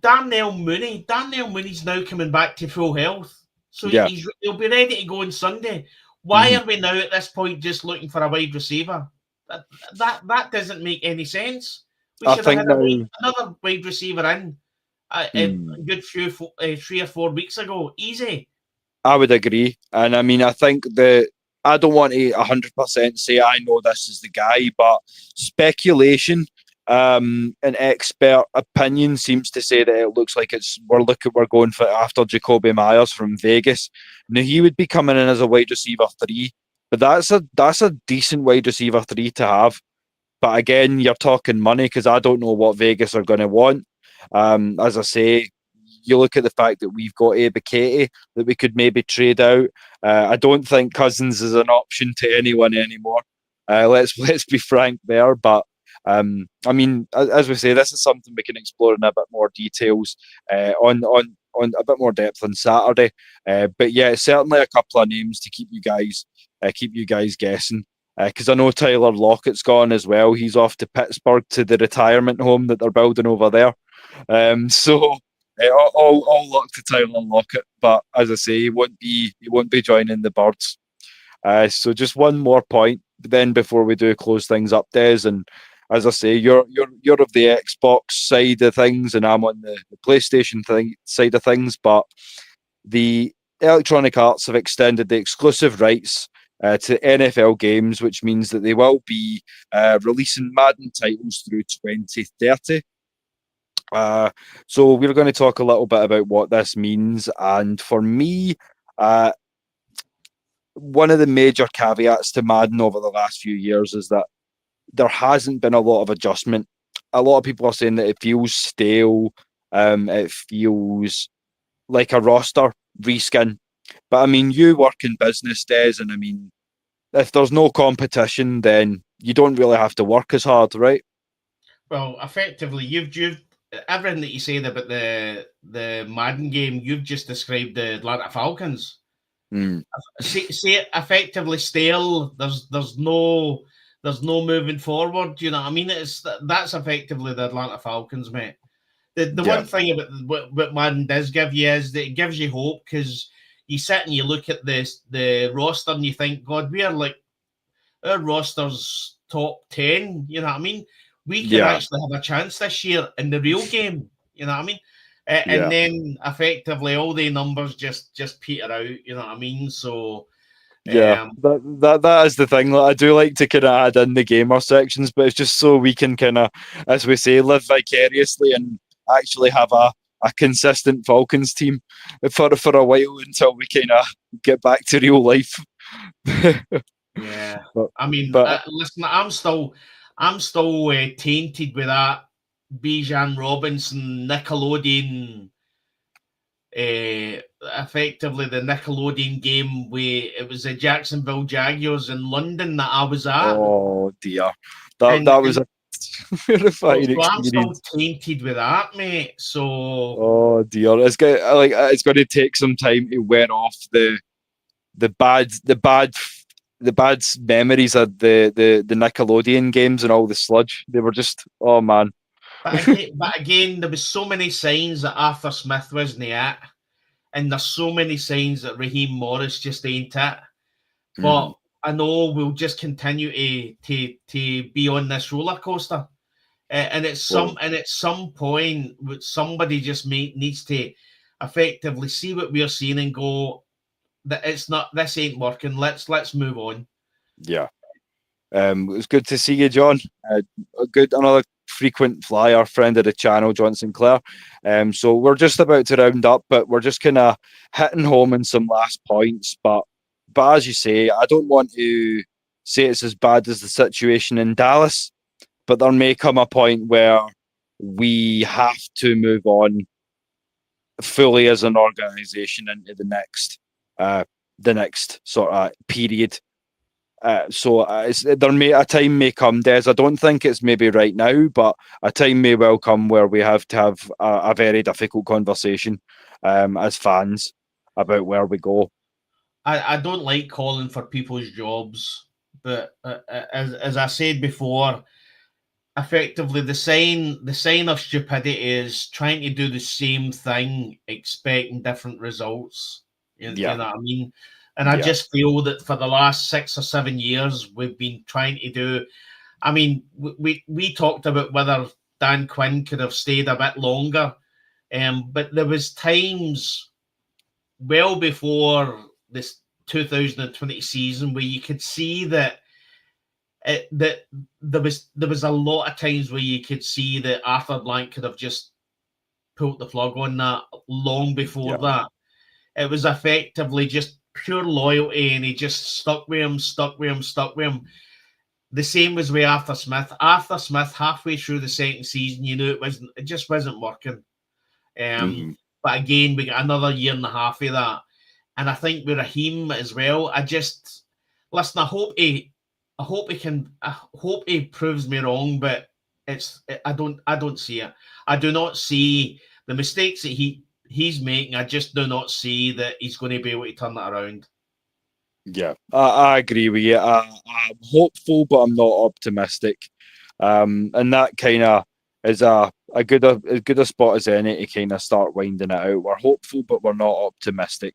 S2: Darnell Mooney's now coming back to full health, so
S1: Yeah.
S2: he'll be ready to go on Sunday. Why are we now at this point just looking for a wide receiver? That doesn't make any sense. We should have had another wide receiver in a good 3 or 4 weeks ago. Easy.
S1: I would agree. And I mean, I think that I don't want to 100% say I know this is the guy, but speculation and expert opinion seems to say that it looks like we're going for after Jacoby Myers from Vegas. Now he would be coming in as a wide receiver 3, but that's a decent wide receiver 3 to have. But again, you're talking money because I don't know what Vegas are going to want. As I say, you look at the fact that we've got Abikati that we could maybe trade out. I don't think Cousins is an option to anyone anymore. Let's be frank there. But I mean, as we say, this is something we can explore in a bit more details on a bit more depth on Saturday. But yeah, certainly a couple of names to keep you guys guessing. Because I know Tyler Lockett's gone as well. He's off to Pittsburgh to the retirement home that they're building over there. So all luck to Tyler Lockett. But as I say, he won't be joining the Birds. So just one more point then before we do close things up, Des. And as I say, you're of the Xbox side of things, and I'm on the PlayStation side of things. But the Electronic Arts have extended the exclusive rights to NFL games, which means that they will be releasing Madden titles through 2030. So we're going to talk a little bit about what this means. And for me, one of the major caveats to Madden over the last few years is that there hasn't been a lot of adjustment. A lot of people are saying that it feels stale. It feels like a roster reskin. But I mean, you work in business, Des, and I mean, if there's no competition, then you don't really have to work as hard, right?
S2: Well, effectively, you've everything that you said about the Madden game, you've just described the Atlanta Falcons. See it effectively stale. There's no moving forward. You know what I mean? That's effectively the Atlanta Falcons, mate. The one thing about what Madden does give you is that it gives you hope, because you sit and you look at the roster and you think, God, we are like, our roster's top 10. You know what I mean? We can actually have a chance this year in the real game. You know what I mean? And then effectively all the numbers just peter out. You know what I mean? So
S1: that is the thing. Like, I do like to kind of add in the gamer sections, but it's just so we can kind of, as we say, live vicariously and actually have a consistent Falcons team for a while until we kind of get back to real life.
S2: Yeah, listen, I'm still tainted with that Bijan Robinson Nickelodeon. Effectively, the Nickelodeon game where it was the Jacksonville Jaguars in London that I was at.
S1: Oh dear, that was a terrifying experience.
S2: I'm still tainted with that, mate. So,
S1: oh dear, it's going to take some time to wear off the bad memories of the Nickelodeon games and all the sludge. They were just, oh man.
S2: But again, there was so many signs that Arthur Smith wasn't it, and there's so many signs that Raheem Morris just ain't it. But I know we'll just continue to be on this roller coaster, and at some point, somebody just needs to effectively see what we're seeing and go, that this ain't working. Let's move on.
S1: Yeah. It was good to see you, John. Another frequent flyer, friend of the channel, John Sinclair. So we're just about to round up, but we're just kind of hitting home in some last points. But as you say, I don't want to say it's as bad as the situation in Dallas, but there may come a point where we have to move on fully as an organisation into the next sort of period. A time may come, Des. I don't think it's maybe right now, but a time may well come where we have to have a very difficult conversation as fans about where we go.
S2: I don't like calling for people's jobs, but as I said before, effectively the sign of stupidity is trying to do the same thing, expecting different results. You know what I mean? And I just feel that for the last 6 or 7 years, we've been trying to do. I mean, we talked about whether Dan Quinn could have stayed a bit longer, but there was times well before this 2020 season where you could see that that there was a lot of times where you could see that Arthur Blank could have just pulled the plug on that long before that. It was effectively just pure loyalty, and he just stuck with him. The same was with Arthur Smith. Arthur Smith, halfway through the second season, you knew it just wasn't working. But again, we got another year and a half of that. And I think with Raheem as well, listen, I hope he proves me wrong, but I don't see it. I do not see the mistakes that he's making. I just do not see that he's going to be able to turn that around.
S1: Yeah, I agree with you. I'm hopeful, but I'm not optimistic. And that kind of is a good a spot as any to kind of start winding it out. We're hopeful, but we're not optimistic.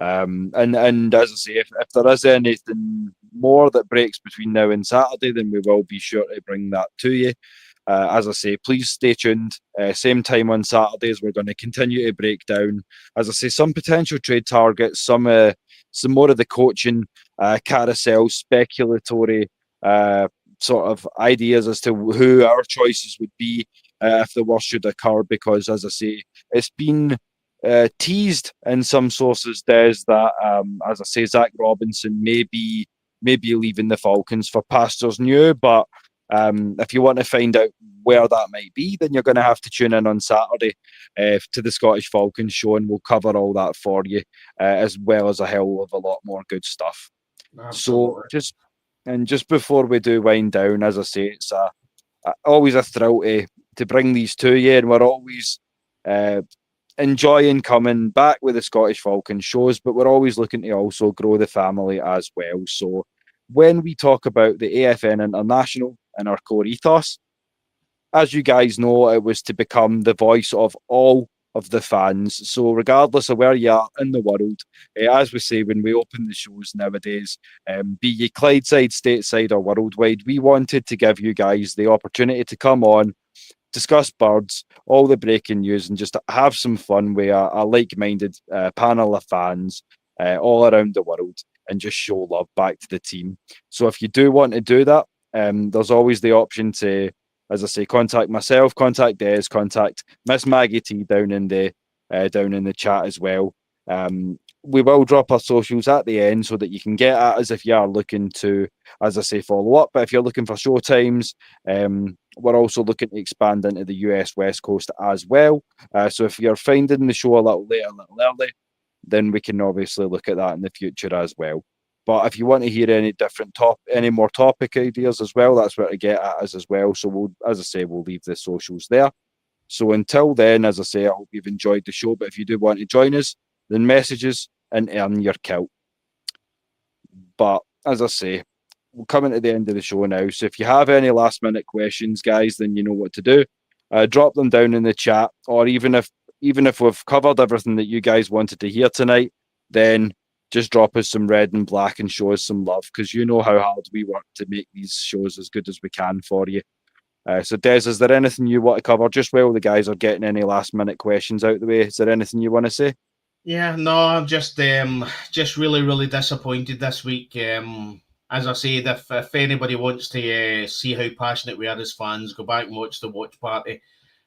S1: And as I say, if there is anything more that breaks between now and Saturday, then we will be sure to bring that to you. As I say, please stay tuned. Same time on Saturdays, we're going to continue to break down, as I say, some potential trade targets, some more of the coaching carousel, speculatory sort of ideas as to who our choices would be if the worst should occur. Because, as I say, it's been teased in some sources, Des, that as I say, Zach Robinson may be leaving the Falcons for pastures new, but if you want to find out where that might be, then you're going to have to tune in on Saturday to the Scottish Falcons show, and we'll cover all that for you, as well as a hell of a lot more good stuff.
S2: Absolutely.
S1: So just before we do wind down, as I say, it's always a thrill to bring these to you, and we're always enjoying coming back with the Scottish Falcons shows, but we're always looking to also grow the family as well. So when we talk about the AFN International and our core ethos, as you guys know, it was to become the voice of all of the fans. So regardless of where you are in the world, as we say when we open the shows nowadays, be you Clydeside, stateside or worldwide, we wanted to give you guys the opportunity to come on, discuss birds, all the breaking news, and just have some fun with a like-minded panel of fans all around the world, and just show love back to the team. So if you do want to do that, there's always the option to, as I say, contact myself, contact Des, contact Miss Maggie T down in the chat as well. We will drop our socials at the end so that you can get at us if you are looking to, as I say, follow up. But if you're looking for show times, we're also looking to expand into the US West Coast as well. So if you're finding the show a little later, a little early, then we can obviously look at that in the future as well. But if you want to hear any more topic ideas as well, that's where to get at us as well. So we'll leave the socials there. So until then, as I say, I hope you've enjoyed the show. But if you do want to join us, then messages and earn your kilt. But as I say, we're coming to the end of the show now. So if you have any last minute questions, guys, then you know what to do. Drop them down in the chat, or even if we've covered everything that you guys wanted to hear tonight, then just drop us some red and black and show us some love, because you know how hard we work to make these shows as good as we can for you. So Des, is there anything you want to cover just while the guys are getting any last minute questions out the way? Is there anything you want to say?
S2: Yeah, no, I'm just really, really disappointed this week. As I said, if anybody wants to see how passionate we are as fans, go back and watch the watch party.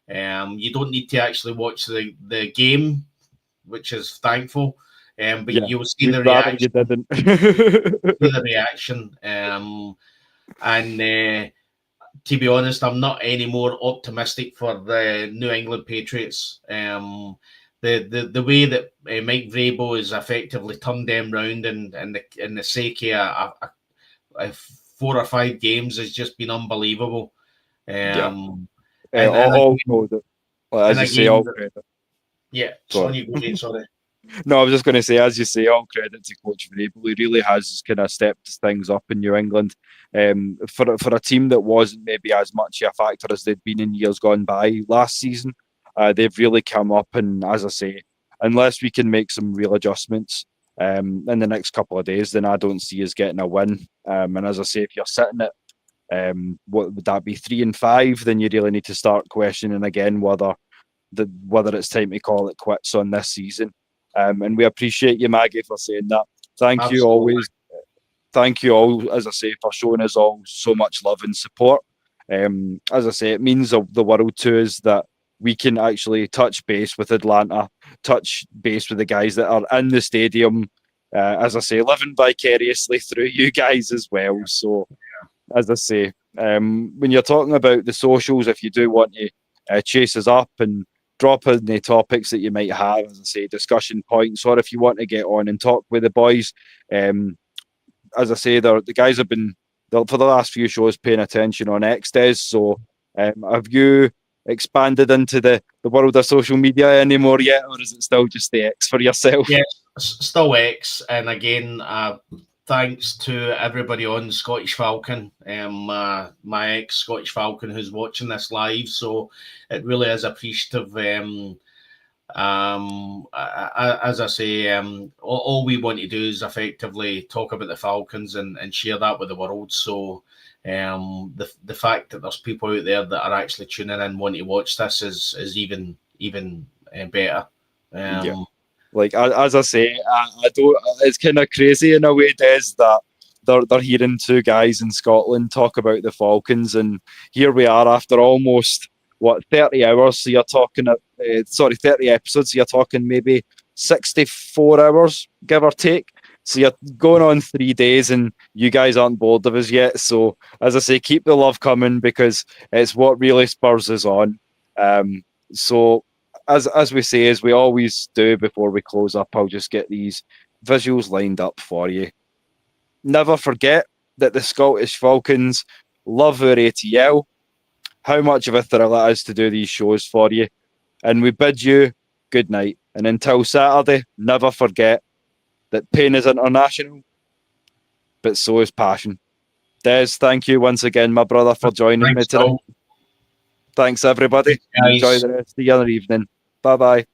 S2: You don't need to actually watch the game, which is thankful. But
S1: Yeah,
S2: you'll see
S1: we'd
S2: the
S1: rather
S2: reaction.
S1: you didn't.
S2: The reaction. And to be honest, I'm not any more optimistic for the New England Patriots. The way that Mike Vrabel has effectively turned them round and the sake of 4 or 5 games has just been unbelievable.
S1: All credit, as you say, all credit.
S2: Yeah, on you go, mate, sorry.
S1: No, I was just going to say, as you say, all credit to Coach Vrabel. He really has kind of stepped things up in New England. For a team that wasn't maybe as much a factor as they'd been in years gone by last season, they've really come up. And as I say, unless we can make some real adjustments in the next couple of days, then I don't see us getting a win. And as I say, if you're sitting at what would that be, 3-5, then you really need to start questioning again whether it's time to call it quits on this season. And we appreciate you, Maggie, for saying that. Thank
S2: Absolutely.
S1: you always. Thank you all, as I say, for showing us all so much love and support. As I say, it means the world to us that we can actually touch base with Atlanta, touch base with the guys that are in the stadium, as I say, living vicariously through you guys as well. So, as I say, when you're talking about the socials, if you do want to chase us up and drop in the topics that you might have, as I say, discussion points, or if you want to get on and talk with the boys, as I say, the guys have been, for the last few shows, paying attention on XDes. So have you expanded into the world of social media anymore yet, or is it still just the X for yourself?
S2: Yeah, still X. And again, thanks to everybody on Scottish Falcon, my ex-Scottish Falcon who's watching this live. So it really is appreciative. As I say, all we want to do is effectively talk about the Falcons and share that with the world. So the fact that there's people out there that are actually tuning in and want to watch this is even better.
S1: Yeah. Like as I say, I don't. It's kind of crazy in a way, Des, that they're hearing two guys in Scotland talk about the Falcons, and here we are after almost 30 hours. So you're talking, 30 episodes. So you're talking maybe 64 hours, give or take. So you're going on 3 days, and you guys aren't bored of us yet. So as I say, keep the love coming because it's what really spurs us on. So. As we say, as we always do before we close up, I'll just get these visuals lined up for you. Never forget that the Scottish Falcons love our ATL, how much of a thrill it is to do these shows for you. And we bid you good night. And until Saturday, never forget that pain is international, but so is passion. Des, thank you once again, my brother, for joining me today. Thanks, everybody. Enjoy the rest of your evening. Bye-bye.